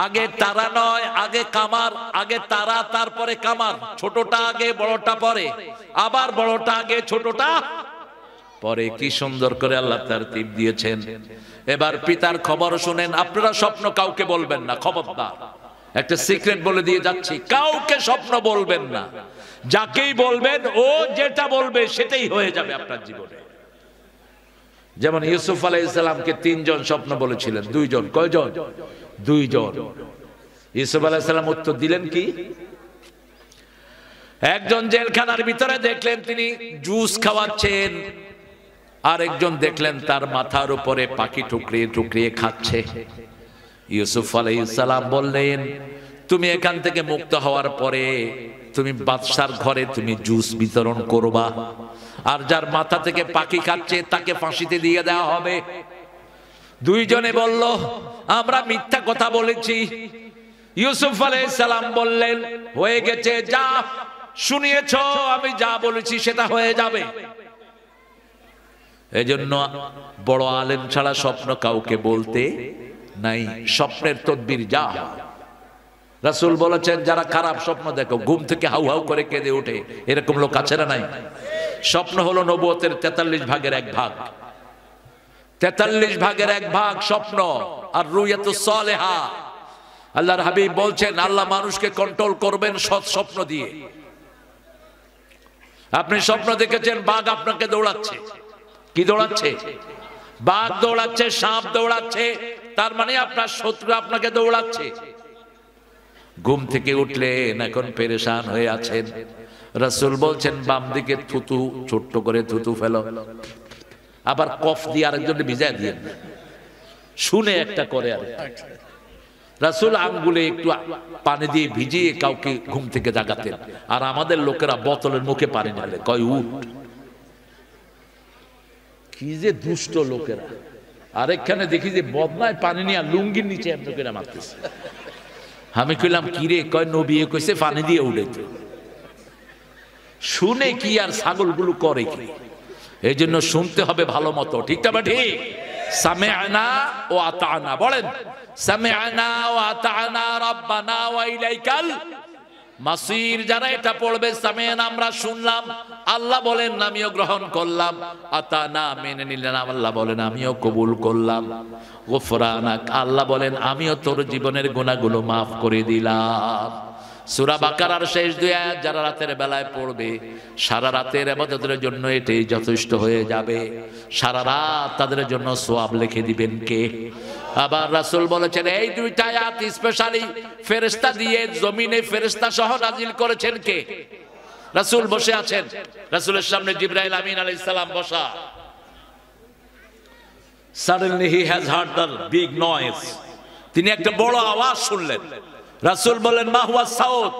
আগে তারা নয়, আগে কামার। আগে তারা, তারপরে কামার। ছোটটা আগে, বড়টা পরে। আবার বড়টা আগে, ছোটটা পরে। কি সুন্দর করে আল্লাহ তারতিব দিয়েছেন। এবার পিতার খবর শুনেন। আপনারা স্বপ্ন কাউকে বলবেন না, খবরদার। একটা সিক্রেট বলে দিয়ে যাচ্ছি, কাউকে স্বপ্ন বলবেন না। যাকেই বলবেন, ও যেটা বলবে সেটাই হয়ে যাবে আপনার জীবনে। যেমন ইউসুফ আলাইহিস সালামকে 3 জন স্বপ্ন বলেছিলেন। 2 জন। কয়জন? 2 জন। ইউসুফ আলাইহিস সালাম উত্তর দিলেন কি? একজন জেলখানার ভিতরে দেখলেন তিনি জুস খাওয়াচ্ছেন, আর একজন দেখলেন তার মাথার উপরে পাখি টুকরিয়ে টুকরিয়ে খাচ্ছে। ইউসুফ আলাইহিস সালাম বললেন, তুমি এখান থেকে মুক্ত হওয়ার পরে তুমি বাদশার ঘরে তুমি জুস বিতরণ করবা, আর যার মাথা থেকে পাখি খাচ্ছে তাকে ফাঁসিতে দিয়ে দেওয়া হবে। 2 জনে বলল, আমরা মিথ্যা কথা বলেছি। ইউসুফ আলাইহিস সালাম বললেন, হয়ে গেছে, যা শুনিয়েছ, আমি যা বলেছি সেটা হয়ে যাবে। এজন্য বড় আলেম ছাড়া স্বপ্ন কাউকে বলতে নাই। স্বপ্নের তদবির যা। রাসূল বলেছেন, যারা খারাপ স্বপ্ন দেখো, ঘুম থেকে হাউ হাউ করে কেঁদে ওঠে, এরকম লোক আছে না নাই? স্বপ্ন হলো নবুয়তের 43 ভাগের 1 ভাগ। 43 ভাগের 1 ভাগ স্বপ্ন। আর রুয়াতুস সালেহা, আল্লাহর হাবিব বলছেন, আল্লাহ মানুষকে কন্ট্রোল করবেন সৎ স্বপ্ন দিয়ে। আপনি স্বপ্ন দেখেছেন বাঘ আপনাকে দৌড়াচ্ছে। কি দৌড়াচ্ছে? বাঘ দৌড়াচ্ছে, সাপ দৌড়াচ্ছে, তার মানে আপনার শত্রু আপনাকে দৌড়াচ্ছে। ঘুম থেকে উঠলেন, এখন পেরেশান হয়ে আছেন। রাসূল বলছেন, বাম দিকে থুতু, ছোট্ট করে থুতু ফেলো, আবার কফ দিয়ে আরেকজনকে ভিজায় দিয়ে, শুনে একটা করে আর। রাসূল আঙ্গুলে একটু পানি দিয়ে ভিজিয়ে কাউকে ঘুম থেকে জাগাতেন। আর আমাদের লোকেরা বোতলের মুখে পানি ঢালে, কয় উঠ। কি যে দুষ্ট লোকেরা! আরেকখানে দেখি যে বদনায় পানি নিয়ে লুঙ্গির নিচে এমন করে মারতেছে। আমি কইলাম কি রে? কয় নবী কইছে পানি দিয়ে উড়াইতে। শুনে কি আর ছাগলগুলো করে কি? এই জন্য শুনতে হবে ভালো মতো, ঠিক না? ঠিক। সামি'না ও আতা'না, বলেন সামি'না ও আতা'না রাব্বানা ওয়া ইলাইকাল মাসির। যারা এটা পড়বে, সামি'না আমরা শুনলাম, আল্লাহ বলেন আমিও গ্রহণ করলাম, আতা'না মেনে নিলাম, আল্লাহ বলেন আমিও কবুল করলাম, গুফরানাক আল্লাহ বলেন আমিও তোর জীবনের গুনাহগুলো মাফ করে দিলাম। সূরা বাকারার শেষ দুই আয়াত যারা রাতের বেলায় পড়বে, সারা রাতের ইবাদতের জন্য এটাই যথেষ্ট হয়ে যাবে। সারা রাত তাদের জন্য সওয়াব লিখে দিবেন কে? আবার রাসূল বলেছেন এই দুইটা আয়াত স্পেশালি ফেরেশতা দিয়ে জমিনে ফেরেশতা সহ নাজিল করেছেন কে? রাসূল বসে আছেন, রাসূলের সামনে জিবরাইল আমিন আলাইহিস সালাম বসা। Suddenly he has heard the big noise. তিনি একটা বড় আওয়াজ শুনলেন। রাসূল বলেন মা হুয়া সাউন্ড,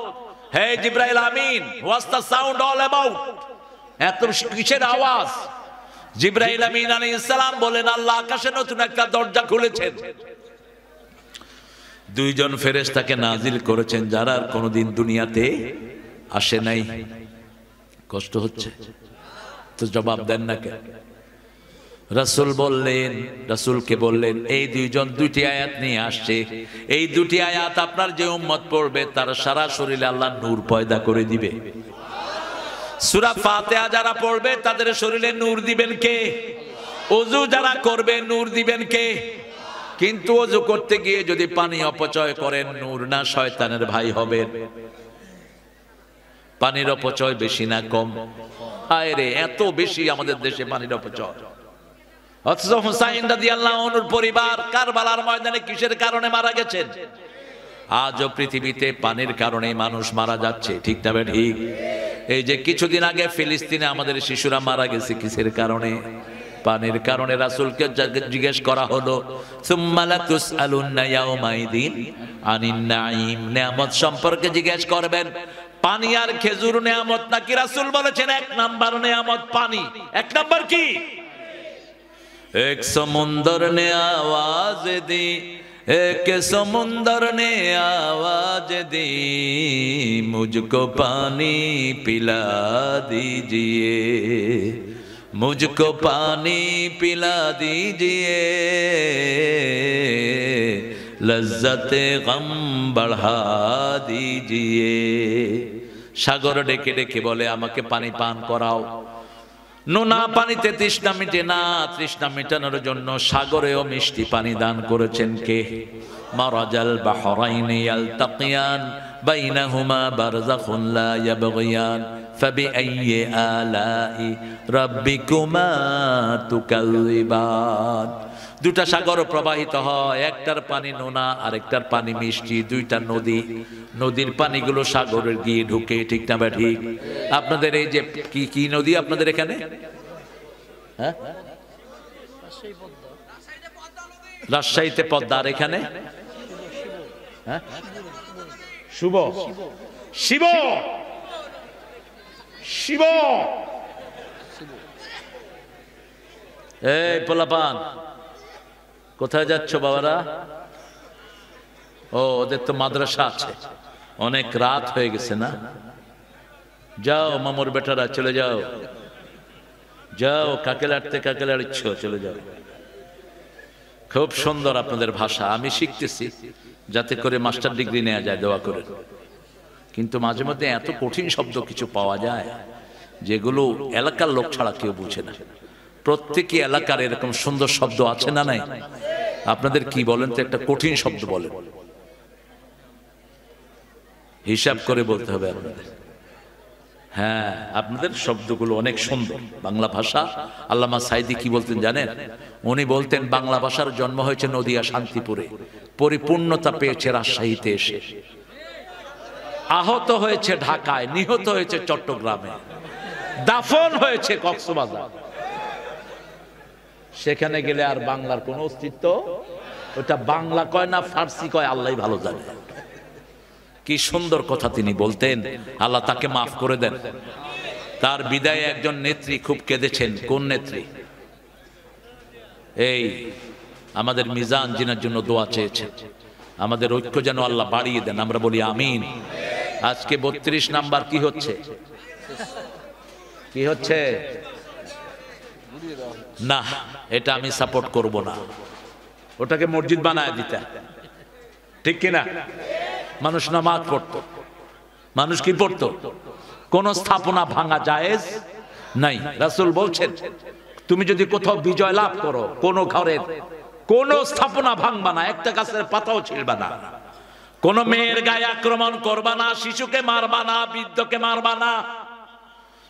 হে জিবরাইল আমিন, what's the sound all about? এত কিসের আওয়াজ? জিবরাইল আমিন আলাইহিস সালাম বলেন আল্লাহ আকাশে নতুন একটা দরজা খুলেছেন, দুইজন ফেরেশতাকে নাজিল করেছেন যারা আর কোনোদিন দুনিয়াতে আসে নাই। কষ্ট হচ্ছে তো জবাব দেন না কেন? রাসূল বললেন, রাসূলকে বললেন এই দুইজন দুইটি আয়াত নিয়ে আসছে, এই দুটি আয়াত আপনার যে উম্মত পড়বে তার সারা শরীরে আল্লাহ নূর পয়দা করে দিবে। সূরা ফাতিহা যারা পড়বে তাদের শরীরে নূর দিবেন কে? ওযু যারা করবে নূর দিবেন কে? কিন্তু ওযু করতে গিয়ে যদি পানি অপচয় করেন, নূর না শয়তানের ভাই হবেন। পানির অপচয় বেশি না কম? হায় রে, এত বেশি আমাদের দেশে পানির অপচয়। অথচ হুসাইন রাদিয়াল্লাহু আনহুর পরিবার কারবালার ময়দানে কিসের কারণে মারা গেছেন? আজও পৃথিবীতে পানির কারণে মানুষ মারা যাচ্ছে, ঠিক না ঠিক? এই যে কিছুদিন আগে ফিলিস্তিনে আমাদের শিশুরা মারা গেছে কিসের কারণে? পানির কারণে। রাসূলকে জিজ্ঞেস করা হলো সুম্মা লা তুসআলুন্না ইয়াউমাইদিন আনিন নাঈম, নিয়ামত সম্পর্কে জিজ্ঞেস করবেন। পানি আর খেজুর নিয়ামত নাকি? রাসূল বলেছেন এক নাম্বার নিয়ামত পানি। এক নাম্বার কি? एक समुंदर ने आवाज दी, एक समुंदर ने आवाज दी, मुझको पानी पिला दीजिए, मुझको पानी पिला दीजिए, लज्जते गम बढ़ा दीजिए। সাগর ডেকে ডেকে বলে আমাকে পানি পান করাও। নোনা পানিতে তৃষ্ণা মিটে না, তৃষ্ণা মেটানোর জন্য সাগরেও মিষ্টি পানি দান করেছেন কে? মারাজাল বাহরাইনি ইয়ালতাকিয়ান বাইনাহুমা বারযাখুন লা ইয়াবগিয়ান ফাবিআইয়ি আলাই রাব্বিকুমা তুকাল্লিবান। দুটা সাগর প্রবাহিত হয়, একটার পানি নোনা আর একটার পানি মিষ্টি। দুইটা নদী, নদীর পানিগুলো সাগরে গিয়ে ঢুকে, ঠিক না ঠিক? আপনাদের এই যে কি কি নদী আপনাদের এখানে? হ্যাঁ, রাজশাহীতে পদ্মা, আর এখানে হ্যাঁ শুভ শিব শিব। এই পোলাপান কোথায় যাচ্ছ বাবারা? ও, ওদের তো মাদ্রাসা আছে, অনেক রাত হয়ে গেছে না? যাও মামুর বেটারা, চলে যাও, যাও কাকেলাড়তে কাকেলাড়িচ্ছ, চলে যাও। খুব সুন্দর আপনাদের ভাষা, আমি শিখতেছি যাতে করে মাস্টার ডিগ্রি নেওয়া যায়, দোয়া করে। কিন্তু মাঝে মধ্যে এত কঠিন শব্দ কিছু পাওয়া যায় যেগুলো এলাকার লোক ছাড়া কেউ বুঝে না। প্রত্যেকই এলাকার এরকম সুন্দর শব্দ আছে না নাই? আপনাদের কি বলেন তো, একটা কঠিন শব্দ বলেন, হিসাব করে বলতে হবে আপনাদের। হ্যাঁ, আপনাদের শব্দগুলো অনেক সুন্দর, বাংলা ভাষা। আল্লামা সাইদি কি বলতেন জানেন? উনি বলতেন বাংলা ভাষার জন্ম হয়েছে নদিয়া শান্তিপুরে, পরিপূর্ণতা পেয়েছে রাজশাহীতে এসে, আহত হয়েছে ঢাকায়, নিহত হয়েছে চট্টগ্রামে, দাফন হয়েছে কক্সবাজার। সেখানে গেলে আর বাংলার কোন অস্তিত্ব, ওটা বাংলা কয় না ফার্সি কয় আল্লাহ ভালো জানে। কি সুন্দর কথা তিনি বলতেন, আল্লাহ তাকে মাফ করে দেন। তার বিদায়ে একজন নেত্রী খুব কেঁদেছেন। কোন নেত্রী? এই আমাদের মিজান জিনার জন্য দোয়া চেয়েছে, আমাদের ঐক্য যেন আল্লাহ বাড়িয়ে দেন, আমরা বলি আমিন। আজকে 32 নাম্বার কি হচ্ছে, কি হচ্ছে না, এটা আমি সাপোর্ট করব না। ওটাকে মসজিদ বানায় দিতে, ঠিক কিনা? মানুষ নামাজ পড়তো, মানুষ কি পড়তো? কোন স্থাপনা ভাঙা জায়েজ নাই। রাসূল বলছেন তুমি যদি কোথাও বিজয় লাভ করো, কোন ঘরের কোন স্থাপনা ভাঙবা না, একটা গাছের পাতাও ছিঁড়বা না, কোন মেয়ের গায়ে আক্রমণ করবা না, শিশুকে মারবা না, বৃদ্ধকে মারবা না।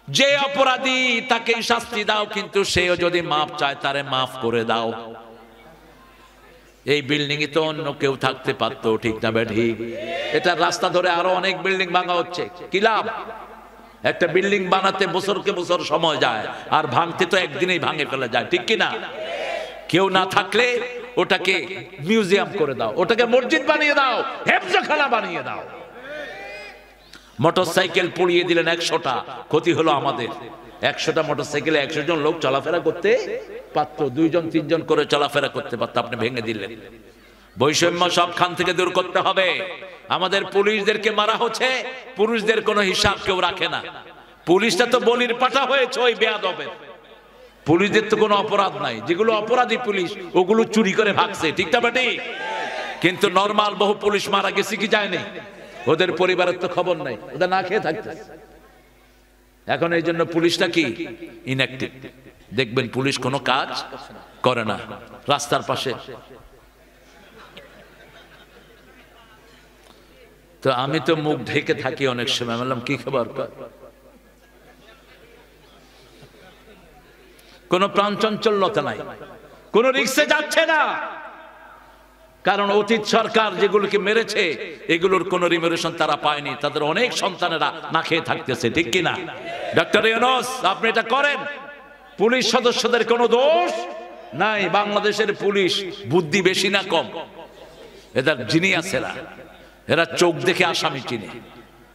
যে অপরাধী তাকে শাস্তি দাও, কিন্তু সেও যদি মাফ চায় তারে মাফ করে দাও। এই বিল্ডিং এ তো অন্য কেউ থাকতে পারতো, ঠিক না ঠিক? এটা রাস্তা ধরে আরো অনেক বিল্ডিং ভাঙা হচ্ছে, কি লাভ? একটা বিল্ডিং বানাতে বছরকে বছর সময় যায়, আর ভাঙতে তো একদিনেই ভাঙে ফেলা যায়, ঠিক কিনা? কেউ না থাকলে ওটাকে মিউজিয়াম করে দাও, ওটাকে মসজিদ বানিয়ে দাও, হেফজখানা বানিয়ে দাও। মোটরসাইকেল পুড়িয়ে দিলেন 100টা, ক্ষতি হলো আমাদের। 100টা মোটরসাইকেলে 100 জন লোক চলাফেরা করতে পারত, 2 জন 3 জন করে চলাফেরা করতে পারত, আপনি ভেঙে দিলেন। বৈষম্য সবখান থেকে দূর করতে হবে। আমাদের পুলিশদেরকে মারা হচ্ছে, পুরুষদের কোনো হিসাব কেউ রাখে না। পুলিশটা তো বলির পাঠা হয়েছে ওই বেয়াদবের। পুলিশদের তো কোনো অপরাধ নাই, যেগুলো অপরাধী পুলিশ ওগুলো চুরি করে ভাগছে, ঠিক না বেটি? কিন্তু নরমাল বহু পুলিশ মারা গেছে কি যায়নি? ওদের পরিবারের তো খবর নাই, ওদের না খেয়ে থাকতে। এখন এই জন্য পুলিশটা কি ইনঅ্যাক্টিভ। দেখবেন পুলিশ কোনো কাজ করে না। রাস্তার পাশে তো আমি তো মুখ ঢেকে থাকি অনেক সময়, বললাম কি খবর, কোন প্রাণচঞ্চলতা নাই, কোন রিক্সে যাচ্ছে না। কারণ অতীত সরকার যেগুলোকে মেরেছে এগুলোর কোন রিমোরেশন তারা পায়নি, তাদের অনেক সন্তানেরা না খেয়ে থাকতেছে, ঠিক কিনা? ডক্টর ইউনূস আপনি এটা করেন, পুলিশ সদস্যদের কোনো দোষ নাই। বাংলাদেশের পুলিশ বুদ্ধি বেশি না কম? এদের জিনিয়াসেরা, এরা চোখ দেখে আসামি চিনে।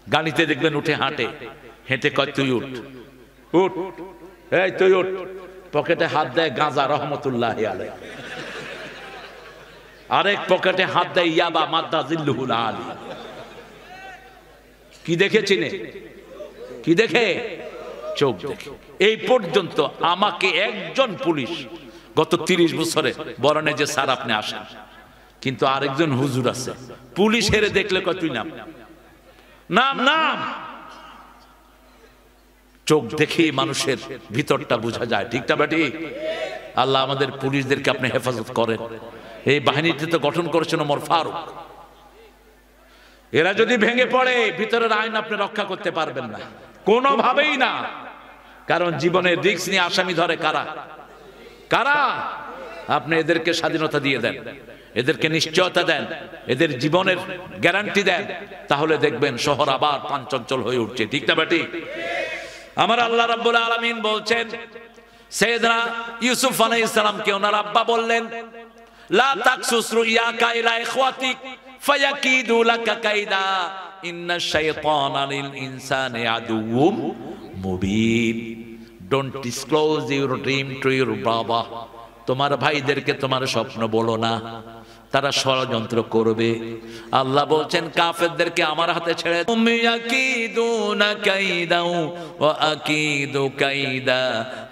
গাড়িতে দেখবেন উঠে হাঁটে, হেঁটে কয় তুই উঠ, উঠ, এই তুই উঠ, পকেটে হাত দেয় গাঁজা রহমতুল্লাহি আলাইহি, আরেক পকেটে হাত দেয় ইয়াবা মাদ্দা জিল্লুহুল আলী। কি দেখে চিনে? কি দেখে? চোখ দেখে। এই পর্যন্ত আমাকে একজন পুলিশ গত 30 বছরে বরণে যে স্যার আপনি আসেন, কিন্তু আরেকজন হুজুর আছে পুলিশ হেরে দেখলে কয় তুই নাম, নাম, নাম। চোখ দেখে মানুষের ভিতরটা বোঝা যায়, ঠিক না বেটি? আল্লাহ আমাদের পুলিশদেরকে আপনি হেফাজত করেন। এই বাহিনীতে তো গঠন করেছেন ওমর ফারুক। এরা যদি ভেঙে পড়ে ভিতরের আইন আপনি রক্ষা করতে পারবেন না, কোনোভাবেই না। কারণ জীবনের রিস্ক নিয়ে আসামি ধরে কারা? কারা? আপনি এদেরকে স্বাধীনতা দিয়ে দেন, এদেরকে নিশ্চয়তা দেন, এদের জীবনের গ্যারান্টি দেন, তাহলে দেখবেন শহর আবার প্রাণচঞ্চল হয়ে উঠছে, ঠিক না বেটি? আমার আল্লাহ রাব্বুল আলামিন বলছেন, সাইয়েদনা ইউসুফ আলাইহিস সালামকে ওনার আব্বা বললেন, লা তাকসুস রুইয়াকা ইলা ইখওয়াতিক ফায়াকিদু লাকা কাইদা ইন্নাশ শাইতানা লিল ইনসানি আদুউম Mubin. Don't disclose your dream to your বাবা। তোমার ভাইদেরকে তোমার স্বপ্ন বলো না, তারা ষড়যন্ত্র করবে। আল্লাহ বলছেন কাফেরদেরকে আমার হাতে ছেড়ে ইয়াকিদুনা কাইদাও ওয়া আকিদু কাইদা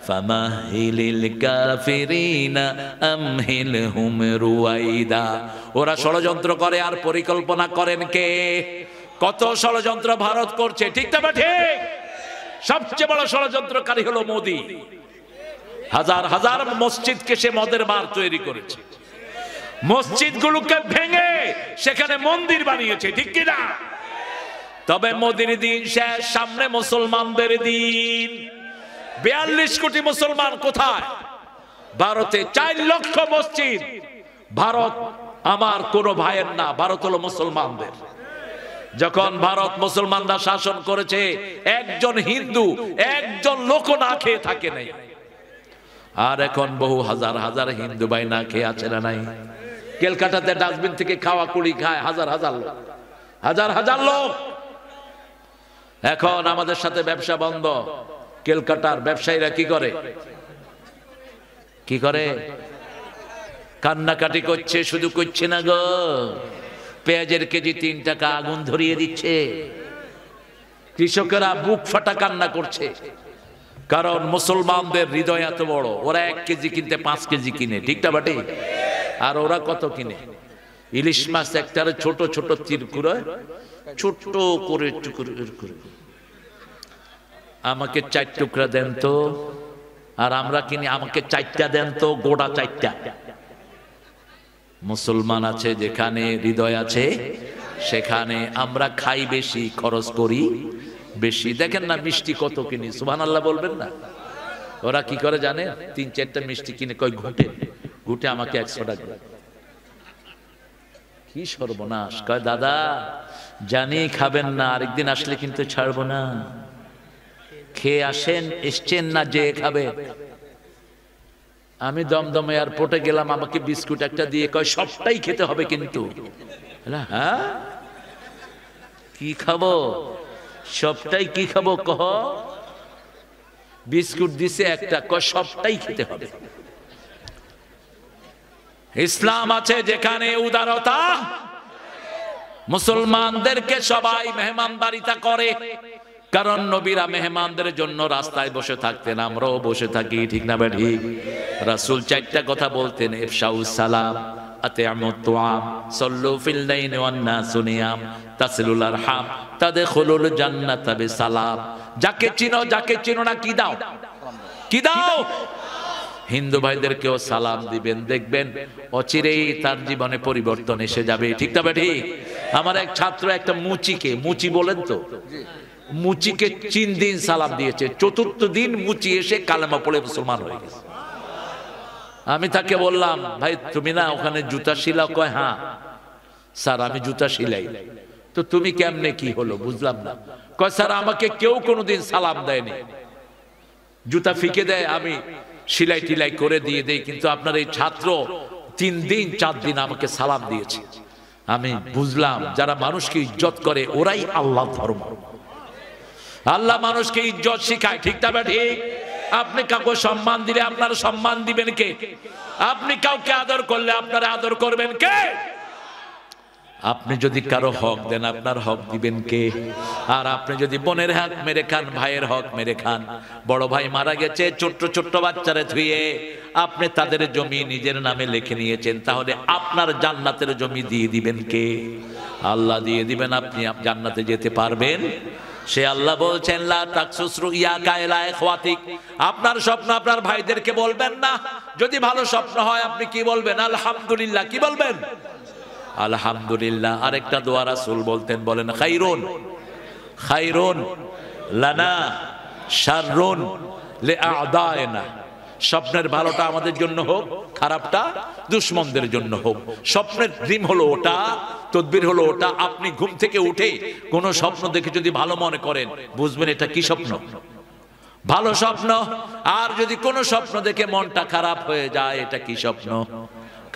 ফামাহিলিল কাফিরিনা আমহিলহুম রুয়াইদা। ওরা ষড়যন্ত্র করে আর পরিকল্পনা করেন কে? কত ষড়যন্ত্র ভারত করছে, ঠিক না ঠিক? সবচেয়ে বড় ষড়যন্ত্রকারী হলো মোদি। হাজার হাজার মসজিদকে সে মদের বার তৈরি করেছে, মসজিদগুলোকে ভেঙে সেখানে মন্দির বানিয়েছে, ঠিক কিনা? তবে মোদির দিন শেষ, সামনে মুসলমানদের দিন। 42 কোটি মুসলমান কোথায়? ভারতে 4 লক্ষ মসজিদ। ভারত আমার কোন ভাইয়ের না, ভারত হলো মুসলমানদের। যখন ভারত মুসলমানরা শাসন করেছে একজন হিন্দু, একজন লোক না খেয়ে থাকে নাই। আর এখন বহু হাজার হাজার হিন্দু ভাই না খেয়ে আছে না নাই? কলকাতাতে ডাস্টবিন থেকে খাওয়া কুড়ি খায় হাজার হাজার লোক, হাজার হাজার লোক। এখন আমাদের সাথে ব্যবসা বন্ধ। কলকাতার ব্যবসায়ীরা কি করে? কি করে? কান্নাকাটি করছে, শুধু করছে না গো, পেঁয়াজের কেজি 3 টাকা আগুন ধরিয়ে দিচ্ছে। কৃষকেরা বুক ফাটা কান্না করছে, কারণ মুসলমানদের হৃদয় এত বড়, ওরা 1 কেজি কিনতে 5 কেজি কিনে, ঠিক না বাটে? আর ওরা কত কিনে? ইলিশ মাছ একটারে ছোট ছোট তিরকুড়ে ছোট করে আমাকে 4 টুকরা দেন তো, আর আমরা কিনি আমাকে 4টা দেন তো, গোটা 4টা। মুসলমান আছে যেখানে, হৃদয় আছে সেখানে আমরা খাই বেশি, খরচ করি বেশি। দেখেন না মিষ্টি কত কিনি, সুবহানাল্লাহ বলবেন না? ওরা কি করে জানে? 3-4টা মিষ্টি কিনে কয় ঘুটে ঘুটে আমাকে 100 টাকা। কি সর্বনাশ! কয় দাদা জানি খাবেন না, আরেকদিন আসলে কিন্তু ছাড়বো না, খেয়ে আসেন, এসছেন না যে খাবে। আমি দমদম এয়ারপোর্টে গেলাম, আমাকে বিস্কুট একটা দিয়ে কয় সবটাই খেতে হবে কিন্তু। হ্যাঁ কি খাবো? সবটাই কি খাবো কহ? বিস্কুট দিছে একটা, কয় সবটাই খেতে হবে। ইসলাম আছে যেখানে উদারতা, মুসলমানদেরকে সবাই মেহমানদারিতা করে, কারণ নবীরা মেহমানদের জন্য রাস্তায় বসে থাকতেন, আমরাও বসে থাকি, ঠিক না বেঠি? রাসূল 4টা কথা বলতেন, ইফশাউস সালাম, আতিআমুত তুআম, সাল্লু ফিল লাইলি ওয়ান নাসু নিয়াম, তাসিলুল আরহাম, তাদখুলুল জান্নাতা বিসালাম। যাকে চিনো না কি দাও? কি দাও? হিন্দু ভাইদেরকেও সালাম দিবেন, দেখবেন অচিরেই তার জীবনে পরিবর্তন এসে যাবে, ঠিক না বেঠি? আমার এক ছাত্র একটা মুচি বলেন তো, মুচিকে 3 দিন সালাম দিয়েছে, 4র্থ দিন মুচি এসে কালেমা পড়ে মুসলমান হয়ে গেছে। আমি তাকে বললাম, ভাই তুমি না ওখানে জুতা শিলাও? কয় হ্যাঁ স্যার আমি জুতা শিলাই। তো তুমি কেমনে কি হলো বুঝলাম না। কয় স্যার আমাকে কেউ কোনোদিন সালাম দেয়নি, জুতা ফিকে দেয়, আমি সিলাই টিলাই করে দিয়ে দেই, কিন্তু আপনার এই ছাত্র 3 দিন 4 দিন আমাকে সালাম দিয়েছে। আমি বুঝলাম যারা মানুষকে ইজ্জত করে ওরাই আল্লাহ ধর্ম। আল্লাহ মানুষকে ইজ্জত শিখায়, ঠিক না ঠিক? আপনি কাউকে সম্মান দিলে আপনার সম্মান দিবেন কে? আপনি কাউকে আদর করলে আপনার আদর করবেন কে? আপনি যদি কারো হক দেন আপনার হক দিবেন কে? আর আপনি যদি বোনের হক মেরে খান, ভাইয়ের হক মেরে খান, বড় ভাই মারা গেছে ছোট্ট ছোট্ট বাচ্চারে ধুয়ে আপনি তাদের জমি নিজের নামে লিখে নিয়েছেন, তাহলে আপনার জান্নাতের জমি দিয়ে দিবেন কে? আল্লাহ দিয়ে দিবেন। আপনি জান্নাতে যেতে পারবেন? সে আল্লাহ বলছেন লা তাকসুসরু ইয়াকা ইলা ইখওয়াতিক, আপনার স্বপ্ন আপনার ভাইদেরকে বলবেন না। যদি ভালো স্বপ্ন হয় আপনি কি বলবেন? আলহামদুলিল্লাহ। কি বলবেন? আলহামদুলিল্লাহ। আরেকটা দোয়া রাসূল বলতেন, বলেন খাইরুন খাইরুন লানা শাররুন লিআদায়না, স্বপ্নের ভালোটা আমাদের জন্য হোক, খারাপটা দুশমনদের জন্য হোক। স্বপ্নের ড্রিম হলো ওটা, তদবির হলো ওটা। আপনি ঘুম থেকে উঠে কোন স্বপ্ন দেখে যদি ভালো মনে করেন, বুঝবেন এটা কি স্বপ্ন? ভালো স্বপ্ন। আর যদি কোনো স্বপ্ন দেখে মনটা খারাপ হয়ে যায়, এটা কি স্বপ্ন?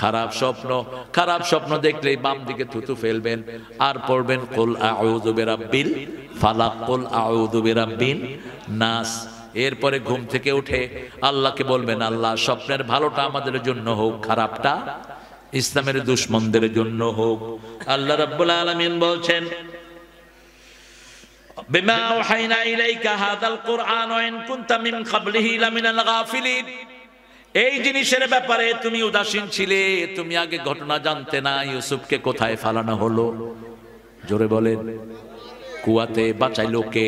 খারাপ স্বপ্ন। খারাপ স্বপ্ন দেখলেই বাম দিকে থুতু ফেলবেন আর পড়বেন কুল আউযু বিরাব্বিল ফালাক, কুল আউযু বিরাব্বিন নাস। এরপরে ঘুম থেকে উঠে আল্লাহকে বলবেন, আল্লাহ স্বপ্নের ভালোটা আমাদের জন্য হোক, খারাপটা ইসলামের দুশমনদের জন্য হোক। আল্লাহ রাব্বুল আলামিন বলছেন, বিমা আওহাইনা ইলাইকা হাযাল কুরআন ওয়া ইন কুনতা মিন ক্বাবলিহি লামিনাল গাফিলিন। এই জিনিসের ব্যাপারে তুমি উদাসীন ছিলে, তুমি আগে ঘটনা জানতে না। ইউসুফকে কোথায় ফালানো হলো? জোরে বলেন। কুয়াতে। বাঁচাইলো কে?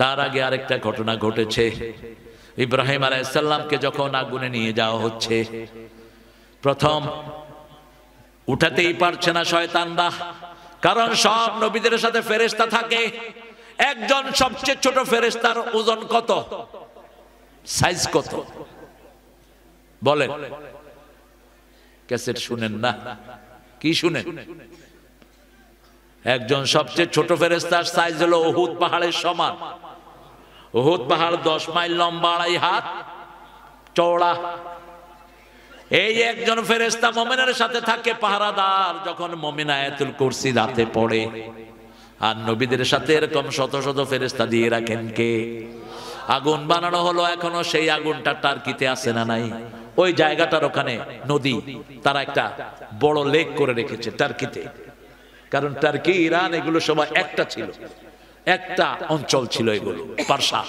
তার আগে আরেকটা ঘটনা ঘটেছে। ইব্রাহিম আলাইহিস সালামকে যখন আগুনে নিয়ে যাওয়া হচ্ছে, প্রথম উঠাতেই পারছে না শয়তানরা, কারণ সব নবীদের সাথে ফেরেশতা থাকে। একজন সবচেয়ে ছোট ফেরেশতার ওজন কত? সাইজ কত? বলেন। ক্যাসেট শুনেন না? কি শুনেন? একজন সবচেয়ে ছোট ফেরেশতার সাইজ হলো উহুদ পাহাড়ের সমান। উহুদ পাহাড় 10 মাইল লম্বা, 2.5 হাত চওড়া। এই একজন ফেরেশতা মুমিনের সাথে থাকে পাহারাদার। যখন মুমিন আয়াতুল কুরসি রাতে পড়ে, আর নবীদের সাথে এরকম শত শত ফেরেশতা দিয়ে রাখেন কে? আগুন বানানো হলো, এখনো সেই আগুনটা টার্কিতে আছে না নাই? ওই জায়গাটার ওখানে নদী, তারা একটা বড় লেক করে রেখেছে টার্কিতে। কারণ টার্কি, ইরান এগুলো সবাই একটা ছিল, একটা অঞ্চল ছিল এগুলো, পারসা।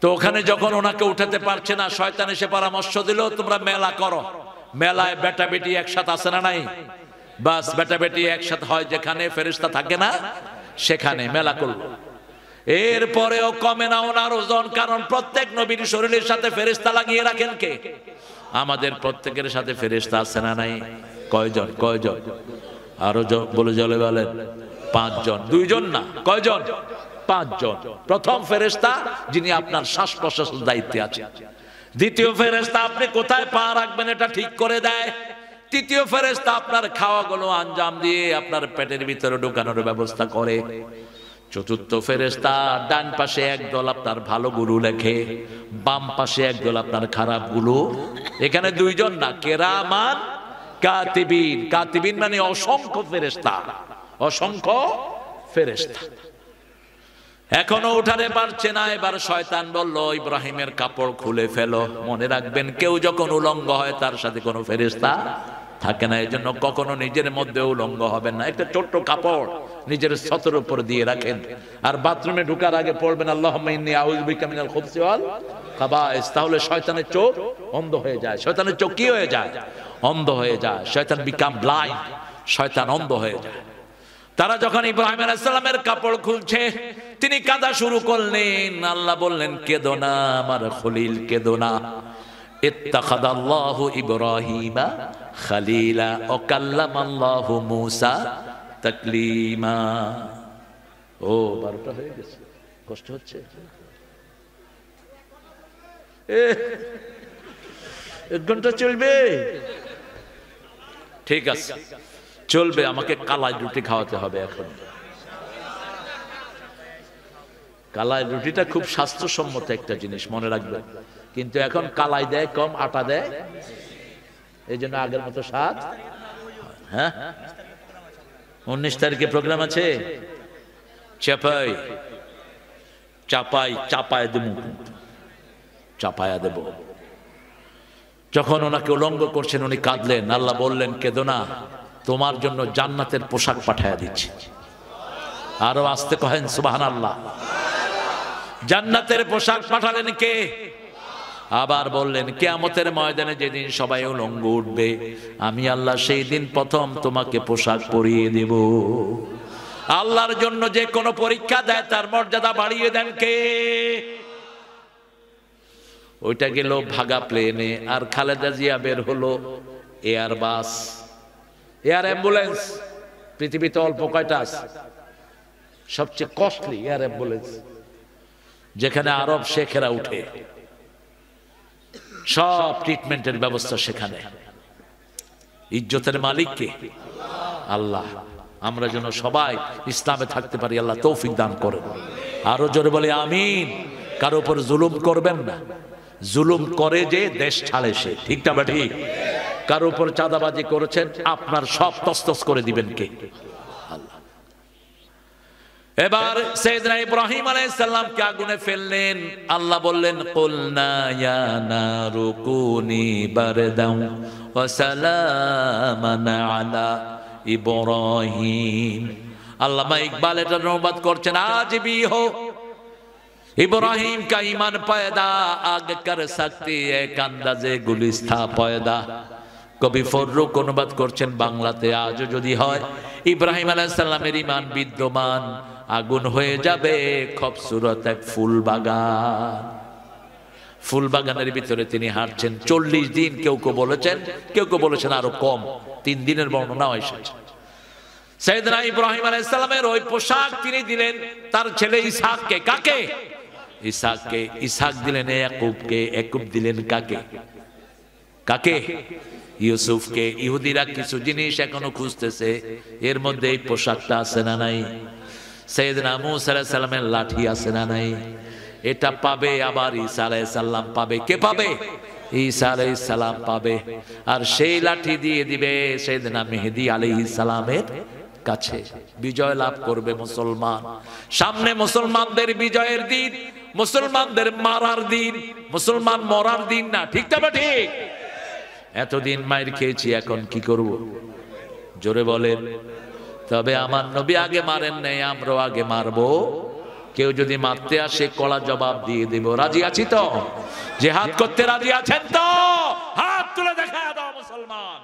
তো ওখানে যখন ওনাকে উঠাতে পারছে না, শয়তান এসে পরামর্শ দিল, তোমরা মেলা করো। মেলায় বেটা বেটি একসাথে আছে না নাই? বাস বেটা বেটি একসাথে হয় যেখানে, ফেরেশতা থাকে না সেখানে মেলা করলো। এরপরেও কমে না ওনার ওজন, কারণ প্রত্যেক নবীর শরীরের সাথে ফেরেশতা লাগিয়ে রাখেন কে? আমাদের প্রত্যেকের সাথে ফেরেশতা আছে না নাই? কয়জন? কয়জন? আরো বলে জলে বলেন। 5 জন। 2 জন না, কয়জন? 5 জন। প্রথম ফেরেশতা যিনি আপনার শ্বাস প্রশ্বাসের দায়িত্বে আছেন। দ্বিতীয় ফেরেশতা আপনি কোথায় পা রাখবেন এটা ঠিক করে দেয়। তৃতীয় ফেরেশতা আপনার খাওয়াগুলো আঞ্জাম দিয়ে আপনার পেটের ভিতরে ঢোকানোর ব্যবস্থা করে। চতুর্থ ফেরেশতা ডান পাশে একদল আপনার ভালো গুলো লেখে, বাম পাশে একদল আপনার খারাপ গুলো। এখানে 2 জন না, কেরামান কাতিবিন। কাতিবিন মানে অসংখ্য ফেরেশতা, অসংখ্য ফেরেশতা। এখনো উঠাতে পারছে না। এবার শয়তান বলল, ইব্রাহিমের কাপড় খুলে ফেলো। মনে রাখবেন, কেউ যখন উলঙ্গ হয় তার সাথে কোনো ফেরেশতা থাকে না। এই জন্য কখনো নিজের মধ্যে উলঙ্গ হবেন না। একটা ছোট্ট কাপড় নিজের ছতের উপর দিয়ে রাখেন, আর বাথরুমে ঢোকার আগে পড়বেন আল্লাহুম্মা ইন্নী আউযু বিকা মিনাল খুবসি ওয়াল খাবায়েস। তাহলে শয়তানের চোখ অন্ধ হয়ে যায়। শয়তানের চোখ কি হয়ে যায়? অন্ধ হয়ে যায়। শয়তান বিকাম ব্লাইন্ড, শয়তান অন্ধ হয়ে যায়। তারা যখন ইব্রাহিম আলাইহিস সালামের কাপড় খুলছে, তিনি কাঁদা শুরু করলেন। আল্লাহ বললেন, কেঁদো না আমার খলিল, কেঁদো না। ইত্তাখাযাল্লাহু ইব্রাহিমা খলিলা ওয়া কাল্লামাল্লাহু মূসা তাকলিমা। ও 12টা হয়ে গেছে, কষ্ট হচ্ছে। 1 ঘন্টা চলবে? ঠিক আছে, চলবে। আমাকে কালাই রুটি খাওয়াতে হবে এখন। কালাই রুটিটা খুব স্বাস্থ্যসম্মত একটা জিনিস, মনে রাখবেন। কিন্তু এখন কালাই দেয় কম, আটা দেয়, এই জন্য আগের মতো স্বাদ। হ্যাঁ, 19 তারিখে প্রোগ্রাম আছে। চাপাই চাপাই চাপায় দেব, চাপায়া দেব। যখন ওনাকে উলঙ্গ করছেন উনি কাঁদলেন। আল্লাহ বললেন, কেঁদো না, তোমার জন্য জান্নাতের পোশাক পাঠায়া দিচ্ছি। আরো আস্তে কহেন সুবহানাল্লাহ। জান্নাতের পোশাক পাঠালেন কে? আবার বললেন, কিয়ামতের ময়দানে যেদিন সবাই উলঙ্গ উঠবে, আমি আল্লাহ সেই দিন প্রথম তোমাকে পোশাক পরিয়ে দেব। আল্লাহর জন্য যে কোনো পরীক্ষা দেয় তার মর্যাদা বাড়িয়ে দেন কে? ওইটা গেল ভাগা প্লেনে। আর খালেদা জিয়া বের হলো এয়ার বাস, এয়ার অ্যাম্বুলেন্স। পৃথিবীতে অল্প কয়টা আছে? সবচেয়ে কস্টলি এয়ার অ্যাম্বুলেন্স, যেখানে আরব শেখেরা উঠে, সব ট্রিটমেন্টের ব্যবস্থা সেখানে। ইজ্জতের মালিক কে? আল্লাহ। আমরা যেন সবাই ইসলামে থাকতে পারি, আল্লাহ তৌফিক দান করেন। আরো জোরে বলে আমিন। কারো উপর জুলুম করবেন না। জুলুম করে যে দেশ ছাড়ে সে, ঠিক না বা ঠিক? কারো উপর চাঁদাবাজি করেছেন, আপনার সব তসতস করে দিবেন কে? আল্লাহ। এবার সাইয়েদনা ইব্রাহিম আলাইহিস সালামকে আগুনে ফেললেন। আল্লাহ বললেন, কুলনা ইয়া নারু কুনি বারদান ওয়া সালামান আলা ইব্রাহিম। আল্লামা ইকবাল এটা অনুবাদ করছেন, আজ ভি হো इब्राहिम का ईमान पैदा आग कर सकती है अंदाजे गुलिस्ता पैदा। कवि फर्रुक अनुबाद करছেন বাংলাতে, আজও যদি হয় ইব্রাহিম আলাইহিস সালামের ঈমান বিদ্যমান, আগুন হয়ে যাবে খুবসুরত এক ফুল বাগান। ফুল বাগানের ভিতরে তিনি হাঁটছেন 40 দিন। কেউ কেউ বলেছেন, কেউ কেউ বলেছেন আরো কম, 3 দিনের বর্ণনা এসেছে। সাইয়েদনা ইব্রাহিম আলাইহিস সালামের ওই পোশাক তিনি দিলেন তার ছেলে ইসহাককে। কাকে? ইসহাককে। ইসহাক দিলেন ইয়াকুবকে। ইয়াকুব দিলেন কাকে? কাকে? ইউসুফকে। ইহুদিরা কিছু জিনিস এখনো খুঁজতেছে, এর মধ্যে এই পোশাকটা আছে না নাই? সাইয়েদনা মূসা আলাইহিস সালামের লাঠি আছে না নাই? এটা পাবে। আবার ঈসা আলাইহিস সালাম পাবে। কে পাবে? ঈসা আলাইহিস সালাম পাবে। আর সেই লাঠি দিয়ে দিবে সাইয়েদনা মেহেদী আলাইহিস সালামের কাছে। বিজয় লাভ করবে মুসলমান। সামনে মুসলমানদের বিজয়ের দিন। মুসলমানদের মারার দিন, মুসলমান মরার দিন না, ঠিক তবে ঠিক। এতদিন মায়ের খেয়েছি, এখন কি করব? জোরে বলেন। তবে আমার নবী আগে মারেন নাই, আমরাও আগে মারবো। কেউ যদি মারতে আসে কড়া জবাব দিয়ে দেব। রাজি আছি তো? জিহাদ করতে রাজি আছেন তো? হাত তুলে দেখা দাও মুসলমান।